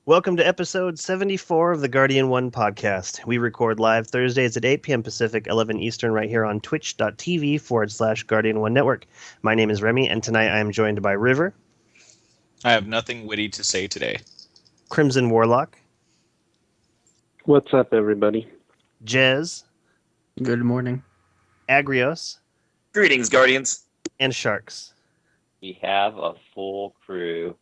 Welcome to episode 74 of the Guardian 1 podcast. We record live Thursdays at 8 p.m. Pacific, 11 Eastern, right here on twitch.tv/Guardian 1 Network. My name is Remy, and tonight I am joined by River, I have nothing witty to say today. Crimson Warlock, What's up, everybody? Jez, Good morning. Agrios, Greetings, Guardians. and Sharks. We have a full crew.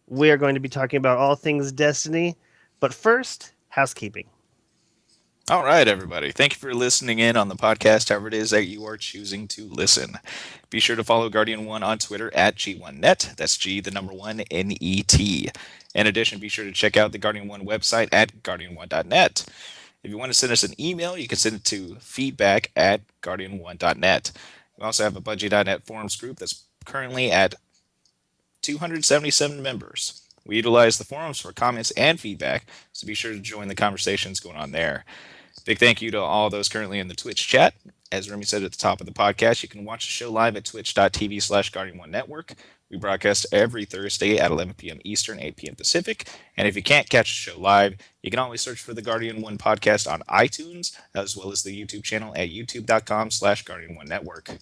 We are going to be talking about all things Destiny, but first, housekeeping. All right, everybody. Thank you for listening in on the podcast, however it is that you are choosing to listen. Be sure to follow Guardian 1 on Twitter at G1Net. That's G, the number 1, N-E-T. In addition, be sure to check out the Guardian 1 website at guardian1.net. If you want to send us an email, you can send it to feedback@guardian1.net. We also have a Budgie.net forums group that's currently at 277 members. We utilize the forums for comments and feedback, so be sure to join the conversations going on there. Big thank you to all those currently in the Twitch chat. As Remy said at the top of the podcast, you can watch the show live at twitch.tv/Guardian1 Network. We broadcast every Thursday at 11 p.m. Eastern, 8 p.m. Pacific. And if you can't catch the show live, you can always search for the Guardian 1 podcast on iTunes, as well as the YouTube channel at youtube.com/Guardian1 Network.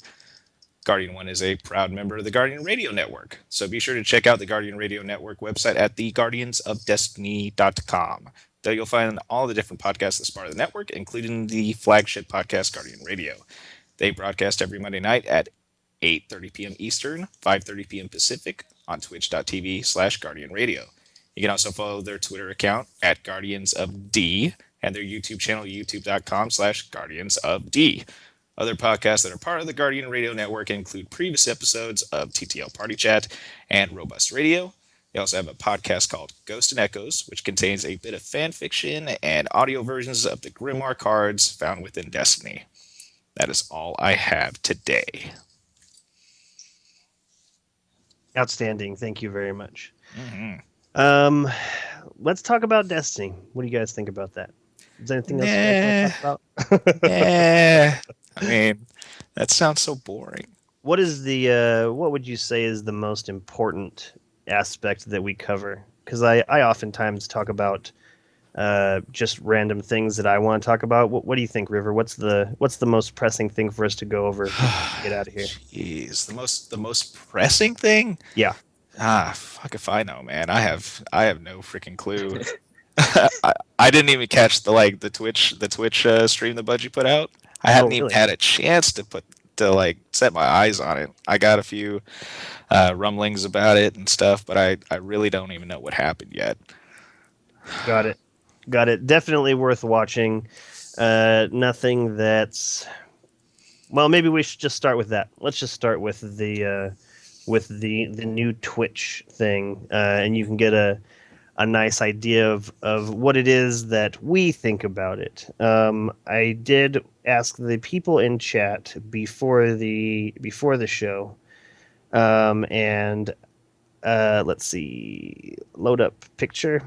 Guardian 1 is a proud member of the Guardian Radio Network, so be sure to check out the Guardian Radio Network website at theguardiansofdestiny.com. There you'll find all the different podcasts as part of the network, including the flagship podcast, Guardian Radio. They broadcast every Monday night at 8:30 p.m. Eastern, 5:30 p.m. Pacific on twitch.tv/Guardian Radio. You can also follow their Twitter account at Guardians of D and their YouTube channel, youtube.com/Guardians of D. Other podcasts that are part of the Guardian Radio Network include previous episodes of TTL Party Chat and Robust Radio. They also have a podcast called Ghost and Echoes, which contains a bit of fan fiction and audio versions of the Grimoire cards found within Destiny. That is all I have today. Outstanding. Thank you very much. Mm-hmm. Let's talk about Destiny. What do you guys think about that? Is there anything else you guys want to talk about? Yeah. I mean, that sounds so boring. What is the what would you say is the most important aspect that we cover? Because I oftentimes talk about just random things that I want to talk about. What do you think, River? What's the most pressing thing for us to go over? Get out of here. Jeez, the most pressing thing? Yeah. Fuck if I know, man. I have no freaking clue. I didn't even catch the Twitch stream the Budgie put out. I hadn't even had a chance to set my eyes on it. I got a few rumblings about it and stuff, but I really don't even know what happened yet. Got it. Definitely worth watching. Nothing that's... Well, maybe we should just start with that. Let's just start with the new Twitch thing, and you can get a nice idea of what it is that we think about it. I did ask the people in chat before the show, and let's see, load up picture.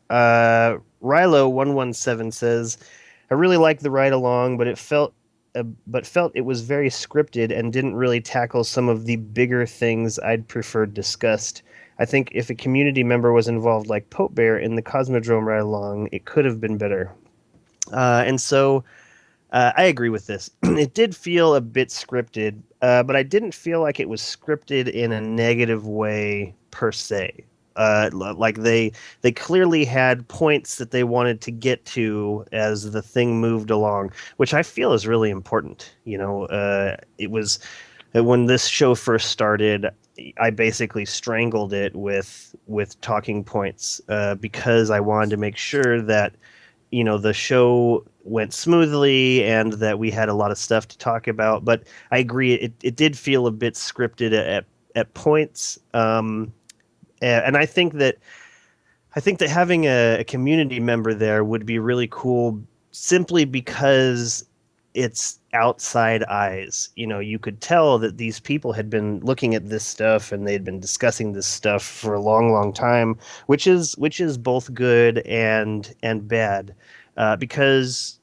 Rilo117 says, "I really liked the ride along, but felt it was very scripted and didn't really tackle some of the bigger things I'd preferred discussed. I think if a community member was involved like Pope Bear in the Cosmodrome ride along, it could have been better." And so I agree with this. It did feel a bit scripted, but I didn't feel like it was scripted in a negative way per se. Like they clearly had points that they wanted to get to as the thing moved along, which I feel is really important. It was when this show first started, I basically strangled it with talking points because I wanted to make sure that the show went smoothly and that we had a lot of stuff to talk about. But I agree, it did feel a bit scripted at points. And I think that having a community member there would be really cool, simply because it's outside eyes. You could tell that these people had been looking at this stuff and they'd been discussing this stuff for a long, long time, which is both good and bad, because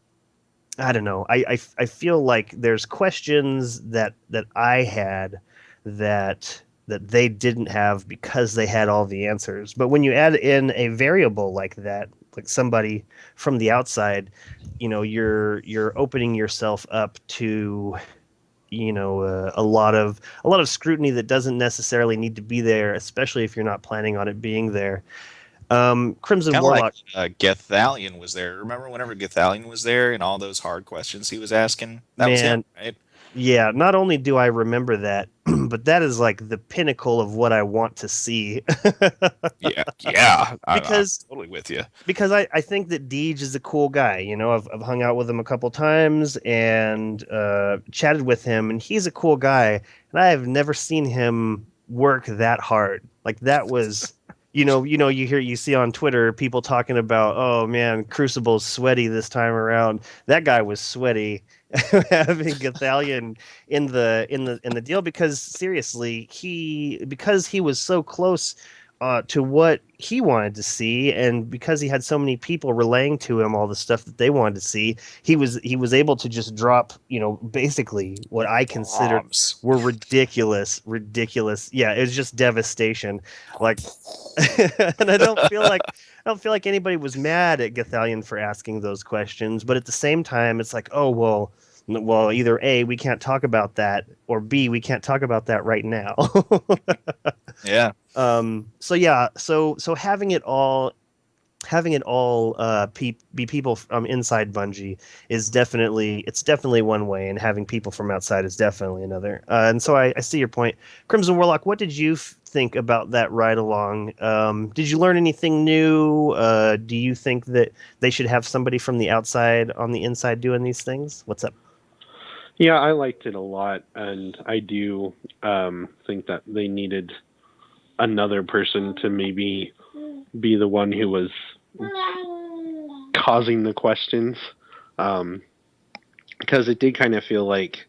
I don't know. I feel like there's questions that I had that that they didn't have because they had all the answers. But when you add in a variable like that, like somebody from the outside, you're opening yourself up to a lot of scrutiny that doesn't necessarily need to be there, especially if you're not planning on it being there. Crimson Kind of like Warlock, Gethalion was there. Remember whenever Gethalion was there and all those hard questions he was asking? That was him, man, right? yeah, not only do I remember that, but that is like the pinnacle of what I want to see. Yeah, yeah. I'm because totally with you. I think that Deej is a cool guy. I've hung out with him a couple times and chatted with him, and he's a cool guy. And I have never seen him work that hard. Like that was, you see on Twitter people talking about, oh man, Crucible's sweaty this time around. That guy was sweaty having Gathalion in the deal because seriously, because he was so close to what he wanted to see, and because he had so many people relaying to him all the stuff that they wanted to see, he was able to just drop, basically what I considered Bombs. were ridiculous. Yeah, it was just devastation. Like, and I don't feel like anybody was mad at Gathalion for asking those questions, but at the same time, it's like, oh well, either A, we can't talk about that, or B, we can't talk about that right now. Yeah. So yeah, so having it all be people from inside Bungie is definitely one way, and having people from outside is definitely another. And so I see your point. Crimson Warlock, what did you think about that ride along? Did you learn anything new? Do you think that they should have somebody from the outside on the inside doing these things? What's up? Yeah, I liked it a lot, and I do think that they needed another person to maybe be the one who was causing the questions, because it did kind of feel like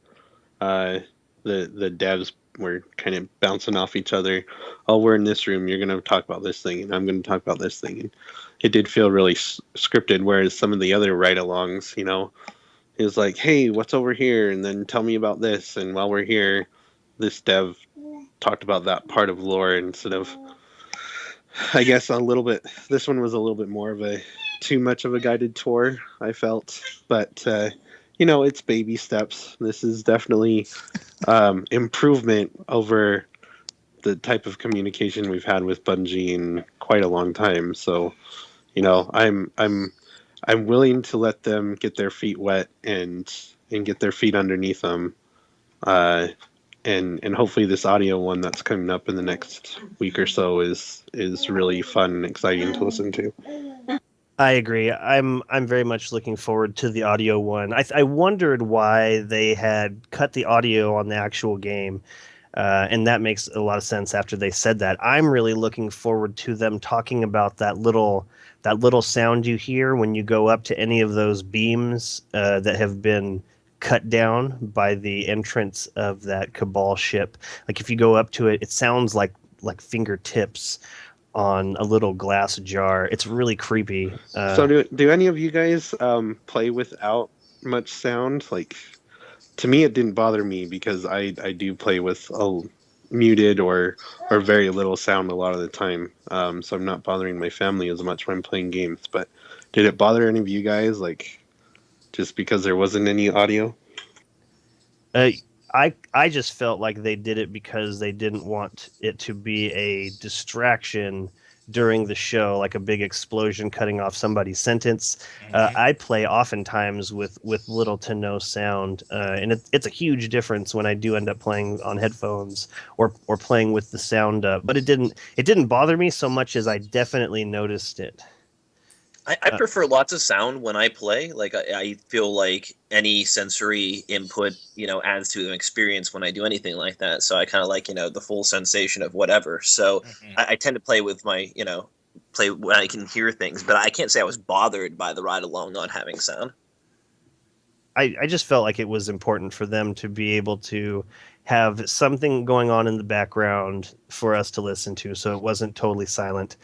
the devs were kind of bouncing off each other. Oh, we're in this room. You're going to talk about this thing, and I'm going to talk about this thing. And it did feel really scripted. Whereas some of the other ride-alongs, it was like, hey, what's over here? And then tell me about this. And while we're here, this dev talked about that part of lore instead of, I guess, a little bit. This one was a little bit more of a too much of a guided tour, I felt. But, it's baby steps. This is definitely improvement over the type of communication we've had with Bungie in quite a long time. So, I'm willing to let them get their feet wet and get their feet underneath them. Uh, and hopefully this audio one that's coming up in the next week or so is really fun and exciting to listen to. I agree. I'm very much looking forward to the audio one. I wondered why they had cut the audio on the actual game, and that makes a lot of sense after they said that. I'm really looking forward to them talking about that little sound you hear when you go up to any of those beams that have been cut down by the entrance of that Cabal ship. Like if you go up to it, it sounds like fingertips on a little glass jar. It's really creepy. So do any of you guys play without much sound? Like, to me, it didn't bother me because I do play with a muted or very little sound a lot of the time. So I'm not bothering my family as much when I'm playing games. But did it bother any of you guys? Like, just because there wasn't any audio? Uh, I just felt like they did it because they didn't want it to be a distraction during the show, like a big explosion cutting off somebody's sentence. Hmm. I play oftentimes with little to no sound, and it's a huge difference when I do end up playing on headphones or playing with the sound up. But it didn't bother me so much as I definitely noticed it. I Uh, prefer lots of sound when I play. Like I feel like any sensory input, adds to an experience when I do anything like that. So I kind of like, the full sensation of whatever. So Hmm. I tend to play with my, play when I can hear things. But I can't say I was bothered by the ride along not having sound. I just felt like it was important for them to be able to have something going on in the background for us to listen to, so it wasn't totally silent.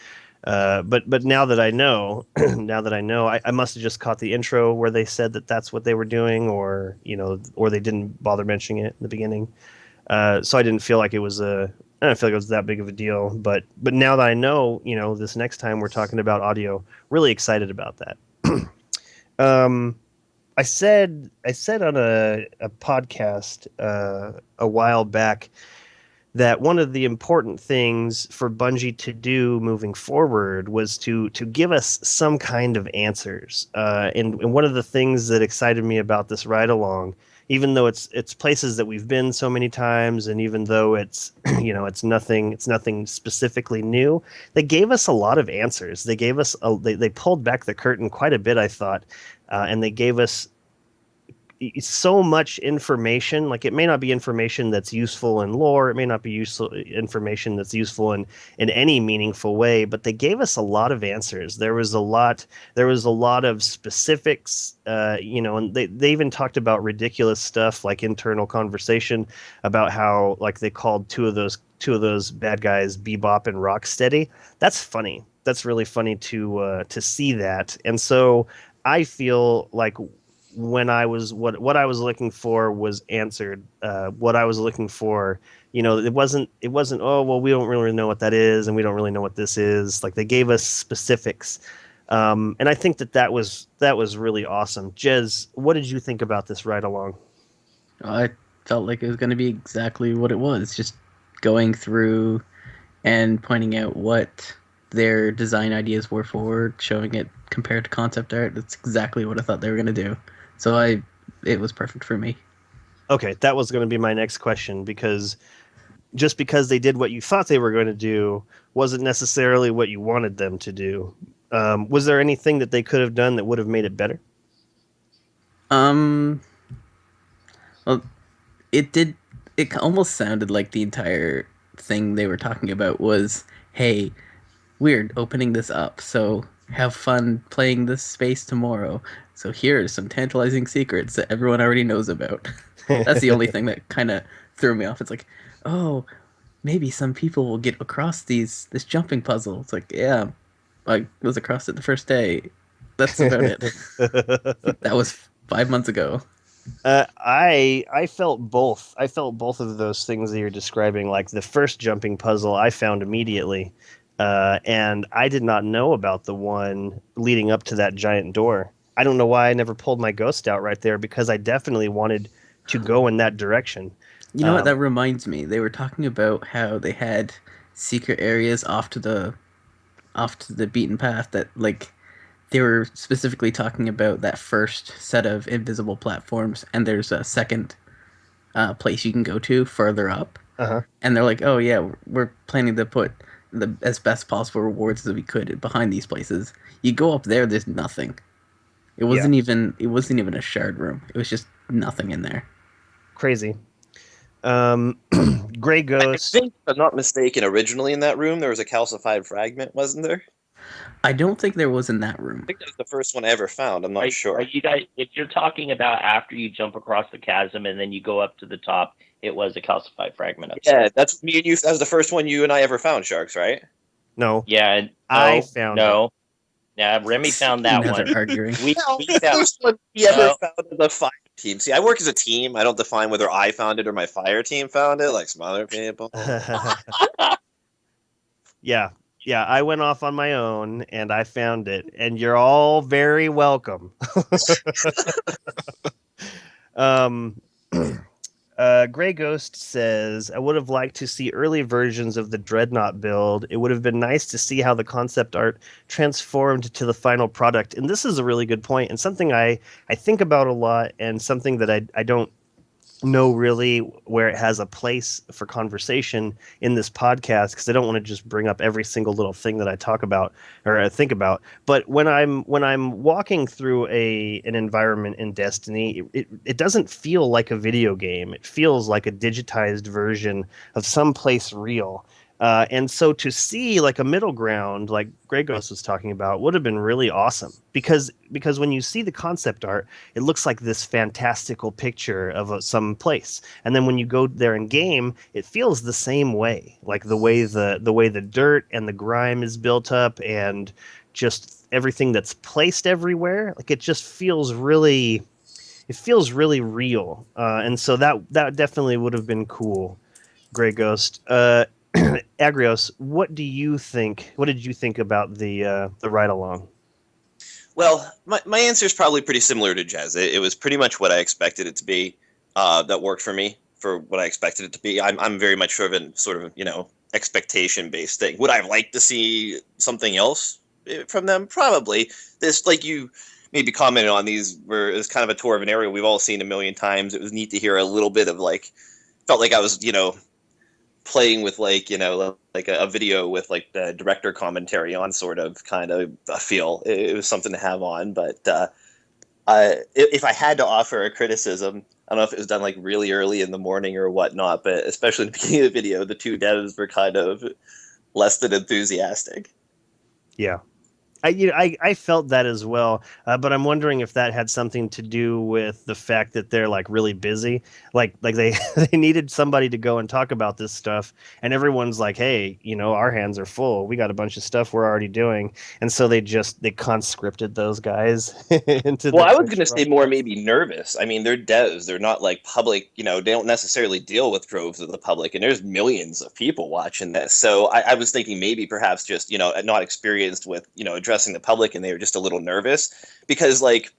But now that I know, I must have just caught the intro where they said that that's what they were doing, or they didn't bother mentioning it in the beginning. So I didn't feel like it was I don't feel like it was that big of a deal, but now that I know, this next time we're talking about audio, really excited about that. um, I said on a podcast a while back that one of the important things for Bungie to do moving forward was to give us some kind of answers. And one of the things that excited me about this ride along, even though it's places that we've been so many times, and even though it's it's nothing specifically new, they gave us a lot of answers. They pulled back the curtain quite a bit, I thought, and they gave us so much information. Like, it may not be information that's useful in lore, it may not be useful information that's useful in any meaningful way, but they gave us a lot of answers. There was a lot of specifics, and they even talked about ridiculous stuff like internal conversation about how, like, they called two of those bad guys Bebop and Rocksteady. That's funny. That's really funny to see that. And so I feel like when I was what I was looking for was answered. What I was looking for, it wasn't, oh well, we don't really know what that is, and we don't really know what this is. Like, they gave us specifics, and I think that was really awesome. Jez, what did you think about this ride along? I felt like it was going to be exactly what it was, just going through and pointing out what their design ideas were for, showing it compared to concept art. That's exactly what I thought they were going to do. So it was perfect for me. Okay, that was going to be my next question, because just because they did what you thought they were going to do wasn't necessarily what you wanted them to do. Was there anything that they could have done that would have made it better? Um, well, it did. It almost sounded like the entire thing they were talking about was, "Hey, we're opening this up, so have fun playing this space tomorrow. So here are some tantalizing secrets that everyone already knows about." That's the only thing that kind of threw me off. It's like, oh, maybe some people will get across this jumping puzzle. It's like, yeah, I was across it the first day. That's about it. That was 5 months ago. I felt both. I felt both of those things that you're describing. Like, the first jumping puzzle, I found immediately, and I did not know about the one leading up to that giant door. I don't know why I never pulled my ghost out right there, because I definitely wanted to go in that direction. You know what? That reminds me. They were talking about how they had secret areas off to the beaten path that, like, they were specifically talking about that first set of invisible platforms, and there's a second place you can go to further up. Uh-huh. And they're like, oh yeah, we're planning to put the as best possible rewards as we could behind these places. You go up there, there's nothing. It wasn't even a shard room. It was just nothing in there. Crazy. Um, Gray I Ghost. think, if I'm not mistaken, originally in that room there was a calcified fragment, wasn't there? I don't think there was in that room. I think that was the first one I ever found. I'm not sure. Are you guys, if you're talking about after you jump across the chasm and then you go up to the top, it was a calcified fragment up there. Yeah, that's me and you. That was the first one you and I ever found, Sharks, right? No, Yeah, and I found no. Yeah, Remy found that Now one. they're arguing. We The found first one we ever No. found is the fire team. See, I work as a team. I don't define whether I found it or my fire team found it, like some other people. Yeah, yeah. I went off on my own and I found it, and you're all very welcome. um, Gray Ghost says, I would have liked to see early versions of the Dreadnought build. It would have been nice to see how the concept art transformed to the final product. And this is a really good point, and something I think about a lot, and something that I don't know really where it has a place for conversation in this podcast, because I don't want to just bring up every single little thing that I talk about or I think about. But when I'm walking through an environment in Destiny, it doesn't feel like a video game. It feels like a digitized version of some place real. And so to see like a middle ground, like Grey Ghost was talking about, would have been really awesome, because when you see the concept art, it looks like this fantastical picture of some place, and then when you go there in game, it feels the same way, like the way the dirt and the grime is built up, and just everything that's placed everywhere. Like, it feels really real, and so that definitely would have been cool. Grey Ghost. Agrios, what do you think? What did you think about the ride along? Well, my answer is probably pretty similar to Jez. It was pretty much what I expected it to be. That worked for me for what I expected it to be. I'm very much sort of expectation based thing. Would I have liked to see something else from them? Probably. This, like you maybe commented on, these where it's kind of a tour of an area we've all seen a million times. It was neat to hear a little bit of like, felt like I was playing with like like a video with like the director commentary on, sort of kind of a feel. It was something to have on. But if I had to offer a criticism, I don't know if it was done like really early in the morning or whatnot, but especially in the beginning of the video, the two devs were kind of less than enthusiastic. Yeah. I felt that as well, but I'm wondering if that had something to do with the fact that they're like really busy, like they they needed somebody to go and talk about this stuff, and everyone's like, hey, our hands are full. We got a bunch of stuff we're already doing, and so they conscripted those guys into Well, the I was Twitch going to say more broadcast. maybe nervous. I mean, they're devs. They're not like public, they don't necessarily deal with droves of the public, and there's millions of people watching this. So I was thinking maybe perhaps just, not experienced with, addressing the public, and they were just a little nervous because like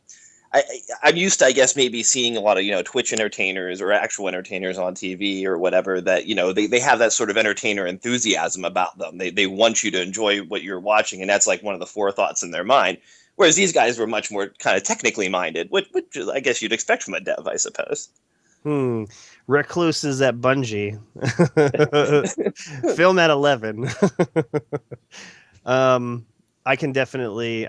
I'm used to, I guess, maybe seeing a lot of, Twitch entertainers or actual entertainers on TV or whatever that, they have that sort of entertainer enthusiasm about them. They want you to enjoy what you're watching. And that's like one of the forethoughts in their mind. Whereas these guys were much more kind of technically minded, which I guess you'd expect from a dev, I suppose. Hmm. Recluses at Bungie. Film at 11. um, I can definitely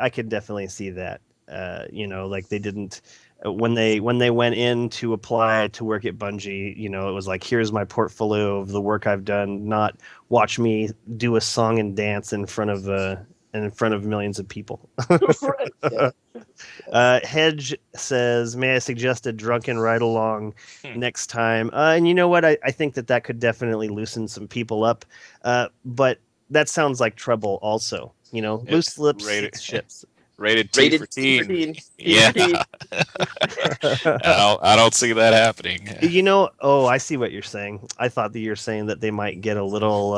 see that. Like they didn't when they went in to apply to work at Bungie. It was like, here's my portfolio of the work I've done. Not watch me do a song and dance in front of millions of people. Right. Yeah. Hedge says, "May I suggest a drunken ride along Hmm. next time?" And you know what? I think that could definitely loosen some people up. But that sounds like trouble, also. Yep. Loose lips Rated sink ships. rated T for Rated T for teen. teen. T Yeah, for teen. I don't see that happening. Oh, I see what you're saying. I thought that you're saying that they might get a little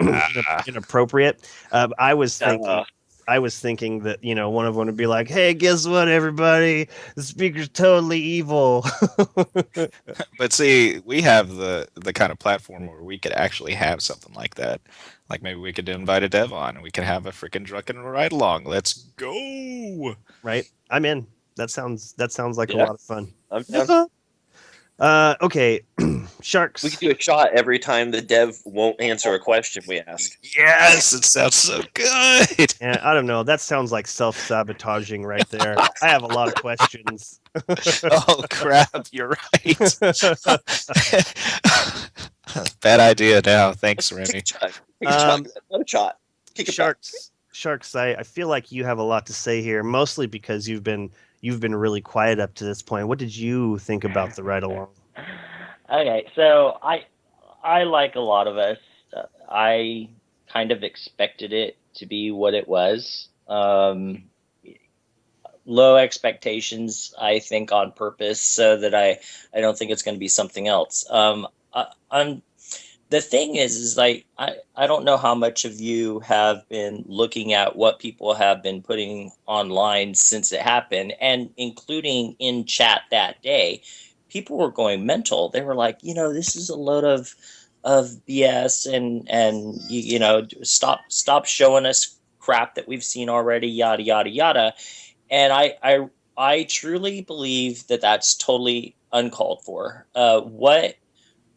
Ah, inappropriate. I was thinking Uh, that one of them would be like, "Hey, guess what, everybody? The speaker's totally evil." but see, we have the kind of platform where we could actually have something like that. Like maybe we could invite a dev on and we could have a freaking drunken ride along. Let's go. Right? I'm in. That sounds like a yeah, lot of fun. I'm down. Okay, We could sharks. do a shot every time the dev won't answer a question we ask. Yes, it sounds so good. Yeah, I don't know. That sounds like self-sabotaging right there. I have a lot of questions. Oh crap, you're right. Bad idea now. Thanks, Kick Remy. a shot. Kick a shot. Not a shot. Kick it back. Sharks. I feel like you have a lot to say here, mostly because you've been really quiet up to this point. What did you think about the ride along? Okay, so I like a lot of us. I kind of expected it to be what it was. Low expectations, I think, on purpose, so that I don't think it's going to be something else. I'm The thing is like I don't know how much of you have been looking at what people have been putting online since it happened, and including in chat that day, people were going mental. They were like, this is a load of BS, and stop showing us crap that we've seen already, yada yada yada. And I truly believe that that's totally uncalled for.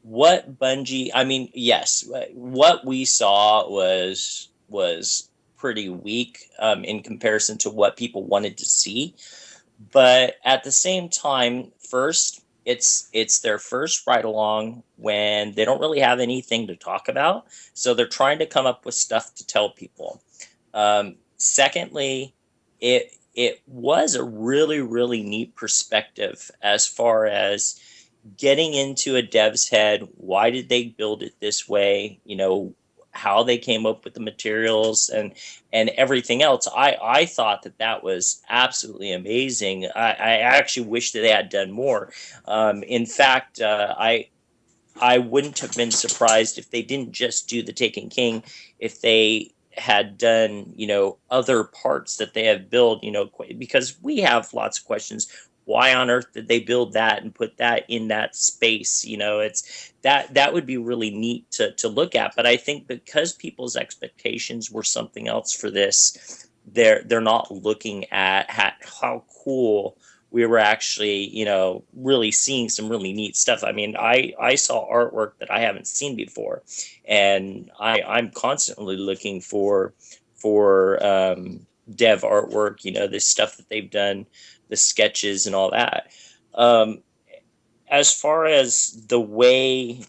What Bungie, I mean, yes, what we saw was pretty weak, in comparison to what people wanted to see. But at the same time, first, it's their first ride along when they don't really have anything to talk about, so they're trying to come up with stuff to tell people. Secondly, it was a really really neat perspective as far as getting into a dev's head. Why did they build it this way? How they came up with the materials and everything else. I thought that was absolutely amazing. I actually wish that they had done more. In fact, I wouldn't have been surprised if they didn't just do the Taken King, if they had done, other parts that they have built, because we have lots of questions. Why on earth did they build that and put that in that space? It's that would be really neat to look at. But I think because people's expectations were something else for this, they're not looking at how cool we were actually, really seeing some really neat stuff. I mean, I saw artwork that I haven't seen before, and I'm constantly looking for dev artwork. This stuff that they've done, the sketches and all that. Um, as far as the way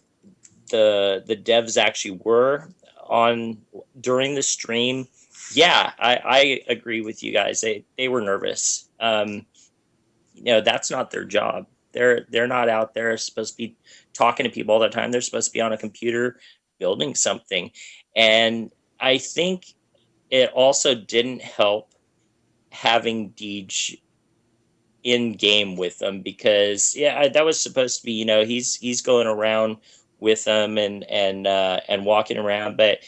the devs actually were on during the stream, yeah, I agree with you guys. They were nervous. That's not their job. They're not out there supposed to be talking to people all the time. They're supposed to be on a computer building something. And I think it also didn't help having Deej in game with them, because that was supposed to be, he's going around with them and walking around, but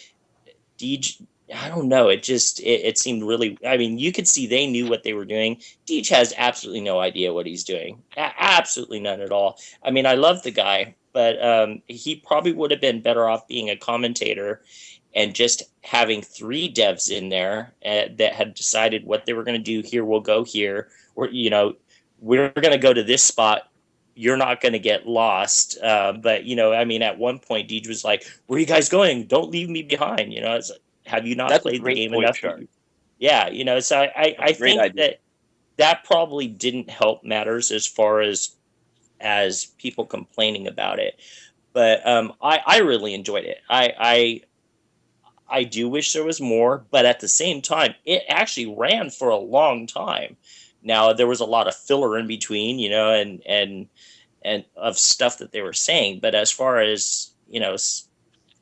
Deej, I don't know. It seemed really. I mean, you could see they knew what they were doing. Deej has absolutely no idea what he's doing. Absolutely none at all. I mean, I love the guy, but he probably would have been better off being a commentator and just having three devs in there that had decided what they were going to do. Here, we'll go here. Or we're going to go to this spot. You're not going to get lost. But I mean, at one point, Deej was like, "Where are you guys going? Don't leave me behind." It's like, have you not That's a played the great game point, enough? Shark. Yeah, so I That's a great think idea. that probably didn't help matters as far as people complaining about it. But I really enjoyed it. I do wish there was more, but at the same time, it actually ran for a long time. Now there was a lot of filler in between, and of stuff that they were saying. But as far as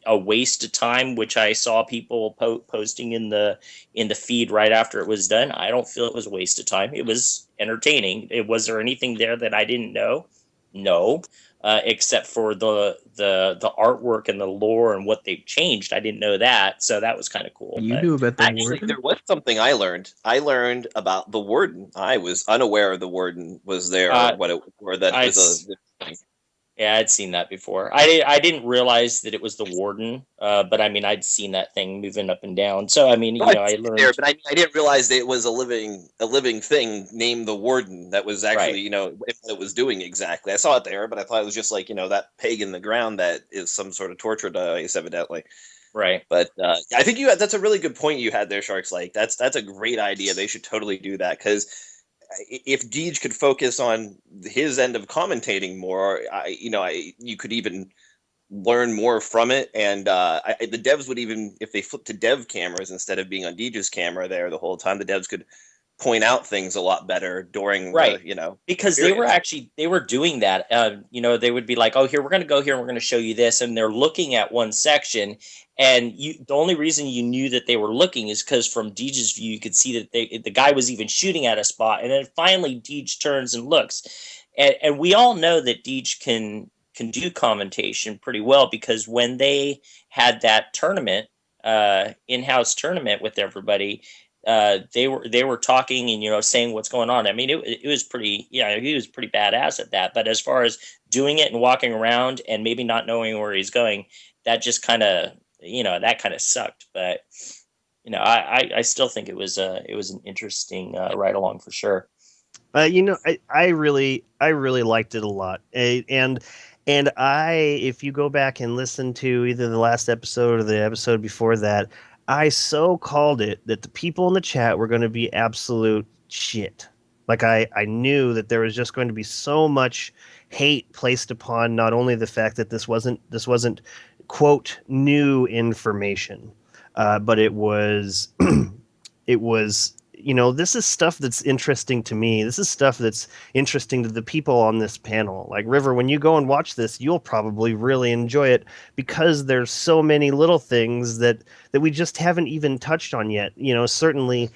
a waste of time, which I saw people posting in the feed right after it was done, I don't feel it was a waste of time. It was entertaining. Was there anything there that I didn't know? No, except for the artwork and the lore and what they've changed. I didn't know that, so that was kind of cool. You But knew about the Actually, warden? there was something I learned. I learned about the warden. I was unaware the warden was there, uh, or that it I'd was a. Yeah, I'd seen that before. I didn't realize that it was the warden, but I mean, I'd seen that thing moving up and down. So I mean, No, I'd I seen it there, learned. but I didn't realize that it was a living thing named the warden that was actually Right, what it was doing exactly. I saw it there, but I thought it was just like that peg in the ground that is some sort of torture device, evidently. right. But I think that's a really good point you had there, Sharks. Like that's a great idea. They should totally do that because if Deej could focus on his end of commentating more, you could even learn more from it. And the devs would even, if they flipped to dev cameras instead of being on Deej's camera there the whole time, the devs could point out things a lot better during the Right. Because experience. they were doing that. They would be like, "Oh, here we're going to go here and we're going to show you this," and they're looking at one section, and the only reason you knew that they were looking is because from Deej's view, you could see that the guy was even shooting at a spot, and then finally Deej turns and looks, and we all know that Deej can do commentation pretty well, because when they had that tournament, in-house tournament with everybody, they were talking and saying what's going on. I mean, it was pretty, he was pretty badass at that. But as far as doing it and walking around and maybe not knowing where he's going, that just kind of that kind of sucked. But I still think it was an interesting ride along for sure. I really liked it a lot. And if you go back and listen to either the last episode or the episode before that, I so called it that the people in the chat were going to be absolute shit. Like I knew that there was just going to be so much hate placed upon not only the fact that this wasn't quote new information, but it was it was this is stuff that's interesting to me. This is stuff that's interesting to the people on this panel. Like River, when you go and watch this, you'll probably really enjoy it because there's so many little things that we just haven't even touched on yet. Certainly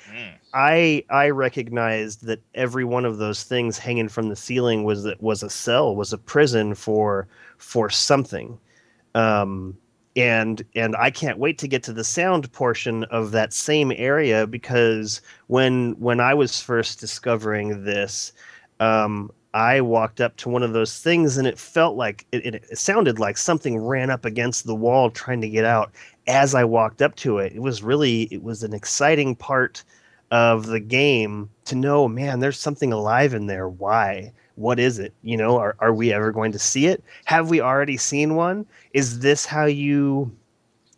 I recognized that every one of those things hanging from the ceiling was a cell, was a prison for something. And I can't wait to get to the sound portion of that same area, because when I was first discovering this, I walked up to one of those things and it felt like it sounded like something ran up against the wall trying to get out as I walked up to it. It was an exciting part of the game to know, man, there's something alive in there. Why? What is it? Are we ever going to see it? Have we already seen one? Is this how you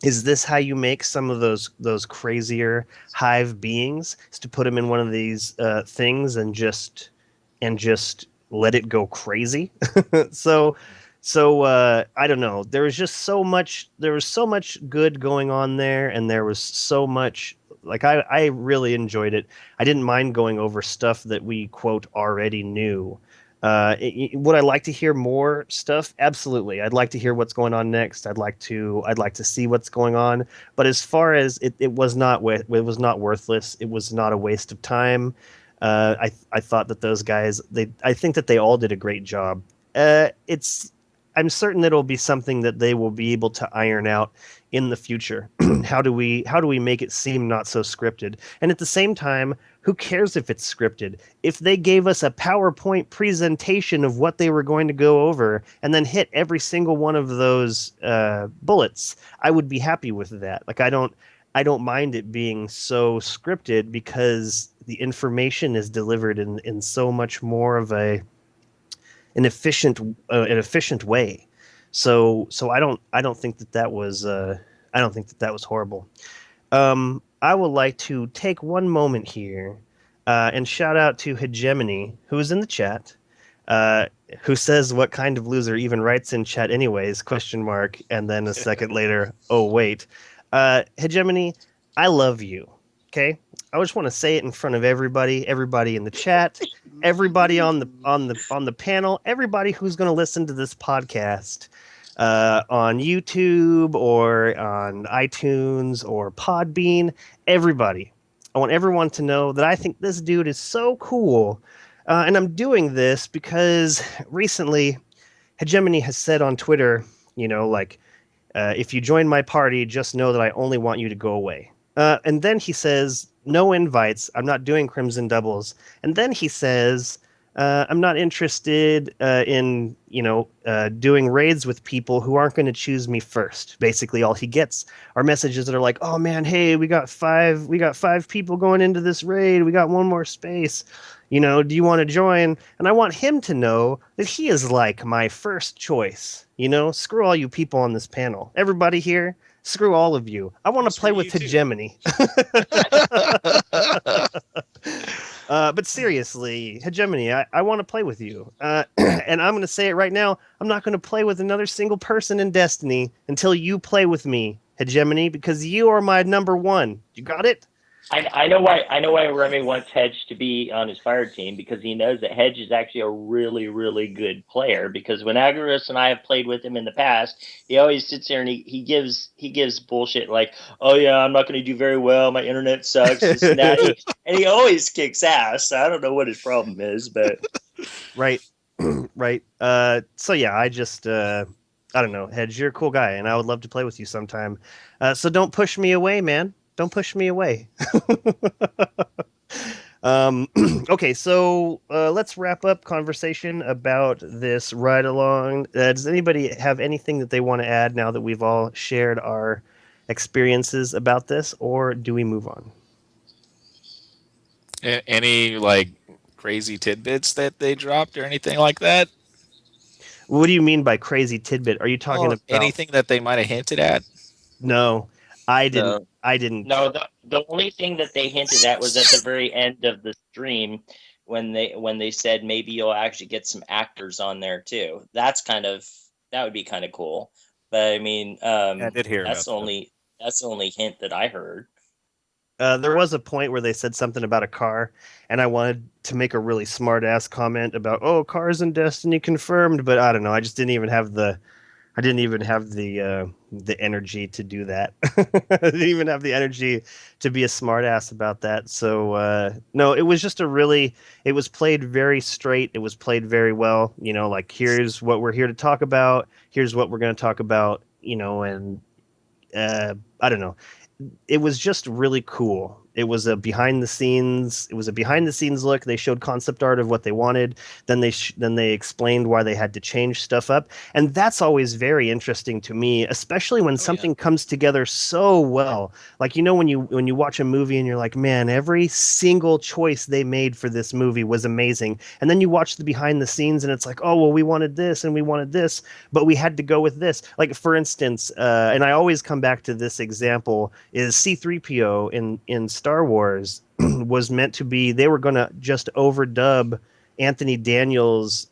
make some of those crazier hive beings, is to put them in one of these things and just let it go crazy? so I don't know. There was so much good going on there, and there was so much, like, I really enjoyed it. I didn't mind going over stuff that we quote already knew. Would I like to hear more stuff? Absolutely. I'd like to hear what's going on next. I'd like to see what's going on. But as far as it was not worthless. It was not a waste of time. I thought that those guys, I think that they all did a great job. It's I'm certain it'll be something that they will be able to iron out in the future. How do we make it seem not so scripted? And at the same time, who cares if it's scripted? If they gave us a PowerPoint presentation of what they were going to go over and then hit every single one of those bullets, I would be happy with that. Like, I don't mind it being so scripted, because the information is delivered in so much more of an efficient way. So I don't think that was I don't think that was horrible. I would like to take one moment here and shout out to Hegemony, who is in the chat, uh, who says, "What kind of loser even writes in chat anyways?" Question mark, and then a second later, "Oh wait." Hegemony, I love you. Okay, I just want to say it in front of everybody in the chat, everybody on the panel, everybody who's going to listen to this podcast on YouTube or on iTunes or Podbean. Everybody, I want everyone to know that I think this dude is so cool, and I'm doing this because recently Hegemony has said on Twitter, like, if you join my party, just know that I only want you to go away. And then he says, no invites. I'm not doing Crimson Doubles. And then he says, I'm not interested in, doing raids with people who aren't going to choose me first. Basically, all he gets are messages that are like, oh man, hey, we got five people going into this raid. We got one more space. Do you want to join? And I want him to know that he is like my first choice. Screw all you people on this panel. Everybody here, screw all of you. I want to play with Hegemony. But seriously, Hegemony, I want to play with you. And I'm going to say it right now. I'm not going to play with another single person in Destiny until you play with me, Hegemony, because you are my number one. You got it? I know why. I know why Remy wants Hedge to be on his fire team, because he knows that Hedge is actually a really, really good player. Because when Agorist and I have played with him in the past, he always sits there and he gives bullshit like, "Oh yeah, I'm not going to do very well. My internet sucks. This and that." And he always kicks ass. I don't know what his problem is, but right, right. So yeah, I don't know, Hedge. You're a cool guy, and I would love to play with you sometime. So don't push me away, man. Don't push me away. Okay, so let's wrap up conversation about this ride along. Does anybody have anything that they want to add now that we've all shared our experiences about this, or do we move on? Any like crazy tidbits that they dropped or anything like that? What do you mean by crazy tidbit? Are you talking Oh, about? anything that they might have hinted at? No, I didn't. no. I didn't. No, the only thing that they hinted at was at the very end of the stream when they said maybe you'll actually get some actors on there too. That would be kind of cool. But I mean, Yeah, I did hear that's about the that. only hint that I heard. There was a point where they said something about a car, and I wanted to make a really smart ass comment about, oh, cars in Destiny confirmed, but I don't know. I just didn't even have I didn't even have the energy to do that. I didn't even have the energy to be a smartass about that. So no, it was just a really. It was played very straight. It was played very well. You know, like here's what we're here to talk about. Here's what we're going to talk about. You know, and I don't know, it was just really cool. It was a behind the scenes. It was a behind the scenes look. They showed concept art of what they wanted. Then they explained why they had to change stuff up, and that's always very interesting to me, especially when Oh yeah. something comes together so well. Like you know when you watch a movie and you're like, man, every single choice they made for this movie was amazing, and then you watch the behind the scenes and it's like, oh well, we wanted this and we wanted this, but we had to go with this. Like for instance, and I always come back to this example is C-3PO in Star Wars was meant to be they were going to just overdub Anthony Daniels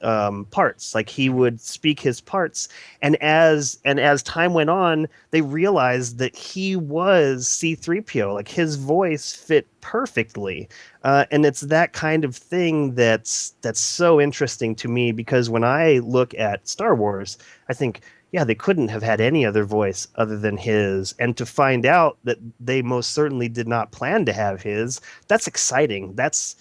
parts, like he would speak his parts, and as time went on they realized that he was C-3PO, like his voice fit perfectly. And it's that kind of thing that's so interesting to me, because when I look at Star Wars I think, yeah, they couldn't have had any other voice other than his. And to find out that they most certainly did not plan to have his, that's exciting. That's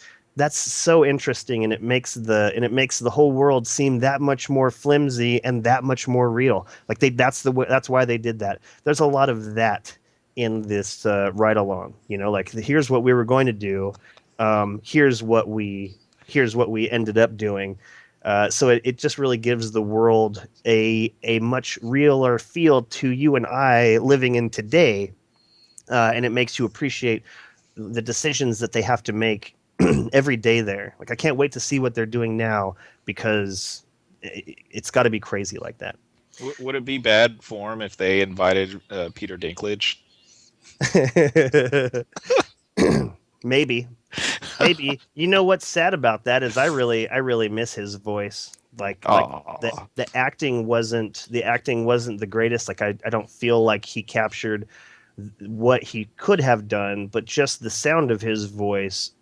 so interesting, and it makes the whole world seem that much more flimsy and that much more real. Like that's why they did that. There's a lot of that in this ride along. You know, like here's what we were going to do. Here's what we ended up doing. So it just really gives the world a much realer feel to you and I living in today, and it makes you appreciate the decisions that they have to make every day there. Like I can't wait to see what they're doing now, because it's got to be crazy like that. Would it be bad form if they invited Peter Dinklage? Maybe. Maybe. You know what's sad about that is I really miss his voice. Like Oh, the acting wasn't the greatest. Like I don't feel like he captured what he could have done, but just the sound of his voice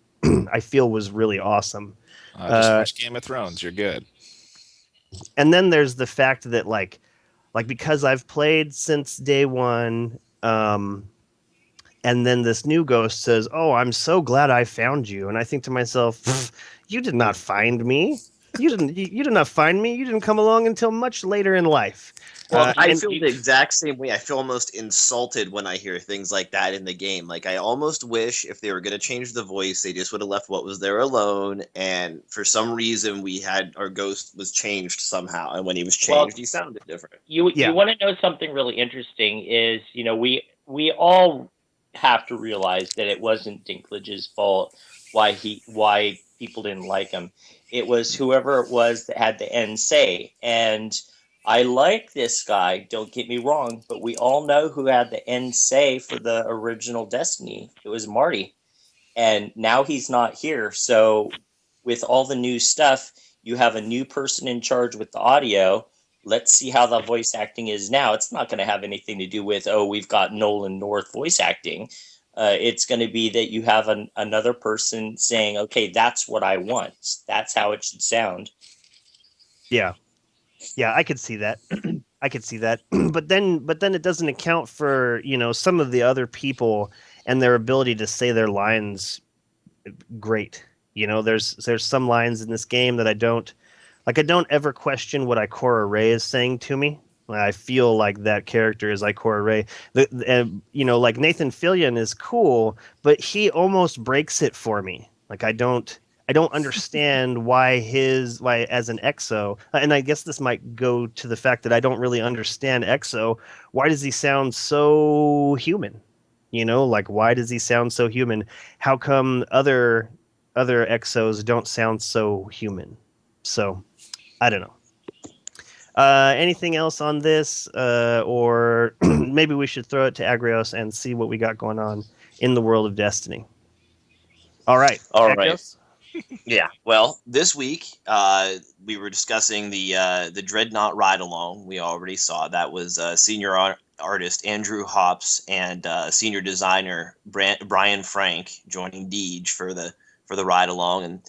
I feel was really awesome. just Uh watch Game of Thrones. You're good. and then there's the fact that like because I've played since day 1, and then this new ghost says, "Oh, I'm so glad I found you." And I think to myself, "You did not find me. You did not find me. You didn't come along until much later in life." Well, I And feel the exact same way. I feel almost insulted when I hear things like that in the game. Like, I almost wish if they were going to change the voice, they just would have left what was there alone. And for some reason, we had our ghost was changed somehow. And when he was Well, changed, he sounded different. you yeah, want to know something really interesting is, we all have to realize that it wasn't Dinklage's fault why people didn't like him. It was whoever it was that had the end say. And I like this guy, don't get me wrong, but we all know who had the end say for the original Destiny. It was Marty, and now he's not here. So with all the new stuff, you have a new person in charge with the audio. Let's see how the voice acting is now. It's not going to have anything to do with, oh, we've got Nolan North voice acting. It's going to be that you have another person saying, okay, that's what I want. That's how it should sound. yeah, yeah. I could see that. I could see that. But then it doesn't account for, you know, some of the other people and their ability to say their lines great. You know, there's some lines in this game that I don't ever question what Ikora Ray is saying to me. I feel like that character is Ikora Ray. You know, like Nathan Fillion is cool, but he almost breaks it for me. Like I don't understand why as an EXO, and I guess this might go to the fact that I don't really understand EXO. Why does he sound so human? You know, like why does he sound so human? How come other EXOs don't sound so human? So I don't know. Anything else on this, or maybe we should throw it to Agrios and see what we got going on in the world of Destiny. All right, All right. Agrios. Yeah. Well, this week we were discussing the Dreadnought ride along. We already saw that was senior artist Andrew Hops and senior designer Brian Frank joining Deej for the ride along, and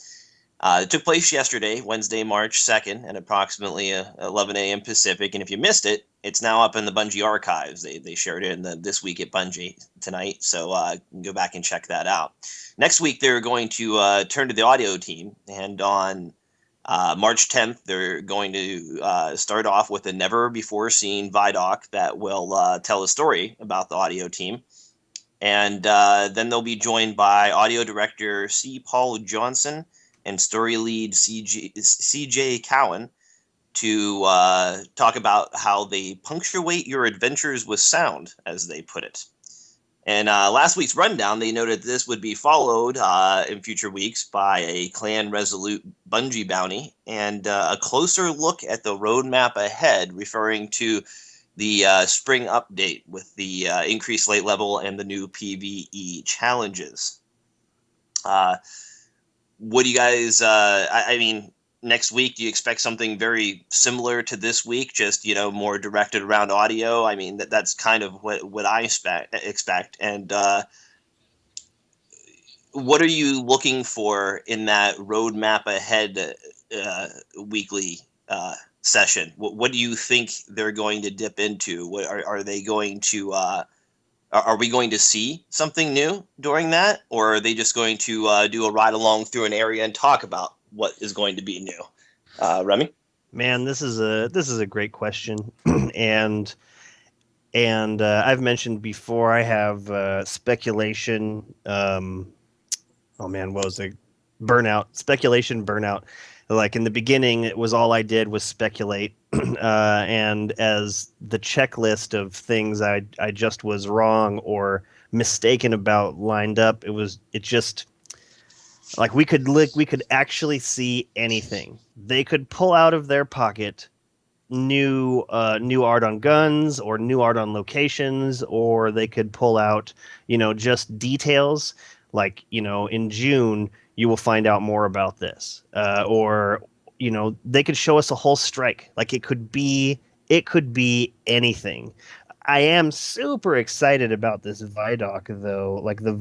It took place yesterday, Wednesday, March 2nd, at approximately 11 a.m. Pacific. And if you missed it, it's now up in the Bungie archives. They shared it in This Week at Bungie tonight, so go back and check that out. Next week, they're going to turn to the audio team, and on March 10th, they're going to start off with a never-before-seen Vidoc that will tell a story about the audio team. And then they'll be joined by audio director C. Paul Johnson and story lead CJ Cowan to talk about how they punctuate your adventures with sound, as they put it. And last week's rundown, they noted this would be followed in future weeks by a Clan Resolute Bungie bounty and a closer look at the roadmap ahead, referring to the spring update with the increased late level and the new PvE challenges. What do you guys? I mean, next week, do you expect something very similar to this week? Just more directed around audio. I mean, that's kind of what I expect. And what are you looking for in that roadmap ahead weekly session? What do you think they're going to dip into? What are they going to? Are we going to see something new during that, or are they just going to do a ride along through an area and talk about what is going to be new? Remy? Man, this is a great question, and I've mentioned before I have speculation. Oh man, what was it? Speculation, burnout. Like in the beginning, it was all I did was speculate, and as the checklist of things I just was wrong or mistaken about lined up, it just like we could actually see anything. They could pull out of their pocket new art on guns or new art on locations, or they could pull out just details like in June you will find out more about this, or they could show us a whole strike. Like it could be anything. I am super excited about this Vidoc though. Like Oh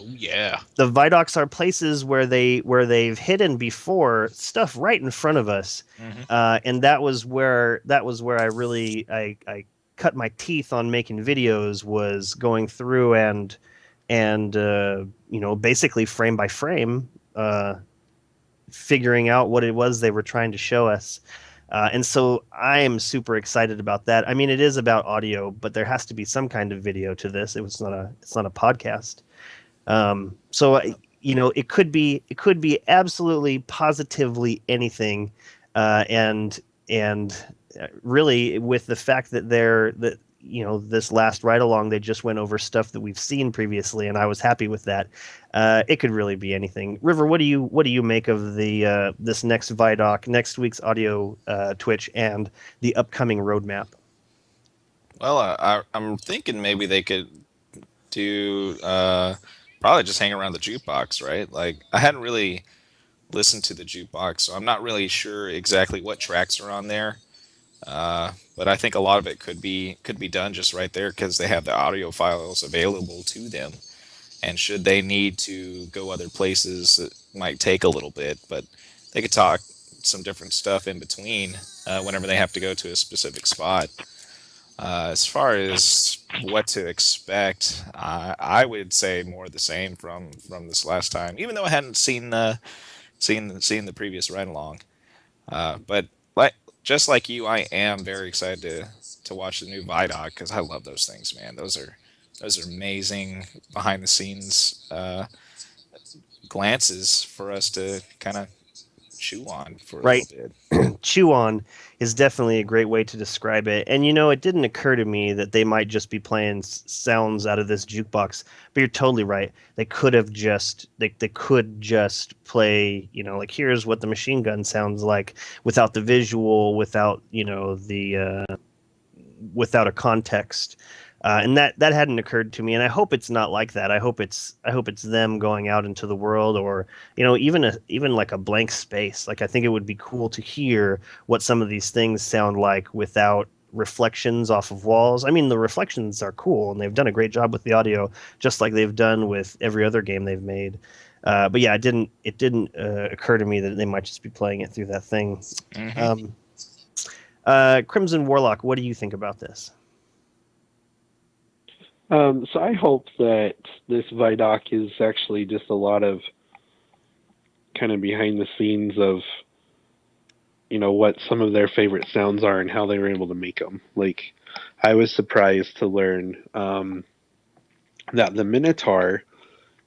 yeah. the Vidocs are places where they've hidden before stuff right in front of us, Mhm. and that was where I cut my teeth on making videos, was going through and basically frame by frame, figuring out what it was they were trying to show us. And so I am super excited about that. I mean, it is about audio, but there has to be some kind of video to this. It's not a podcast. So it could be absolutely positively anything, and really with the fact that this last ride along they just went over stuff that we've seen previously, and I was happy with that. It could really be anything. River, what do you make of the this next Vidoc, next week's audio Twitch, and the upcoming roadmap? Well, I'm thinking maybe they could do probably just hang around the jukebox, right? Like I hadn't really listened to the jukebox, so I'm not really sure exactly what tracks are on there. But I think a lot of it could be done just right there because they have the audio files available to them. And should they need to go other places, it might take a little bit, but they could talk some different stuff in between whenever they have to go to a specific spot. As far as what to expect, I would say more of the same from this last time, even though I hadn't seen the previous ride along. But like just like you, I am very excited to watch the new Vidoc because I love those things, man. Those are amazing behind the scenes glances for us to kind of chew on for a little Right. bit. Chew on is definitely a great way to describe it. And it didn't occur to me that they might just be playing sounds out of this jukebox. But you're totally right. They could just play, like here's what the machine gun sounds like without the visual, without, without a context. And that hadn't occurred to me, and I hope it's not like that. I hope it's them going out into the world, or even like a blank space. Like I think it would be cool to hear what some of these things sound like without reflections off of walls. I mean, the reflections are cool, and they've done a great job with the audio, just like they've done with every other game they've made. But yeah, it didn't occur to me that they might just be playing it through that thing. Mm-hmm. Crimson Warlock, what do you think about this? So I hope that this Vidoc is actually just a lot of kind of behind the scenes of what some of their favorite sounds are and how they were able to make them. Like, I was surprised to learn that the Minotaur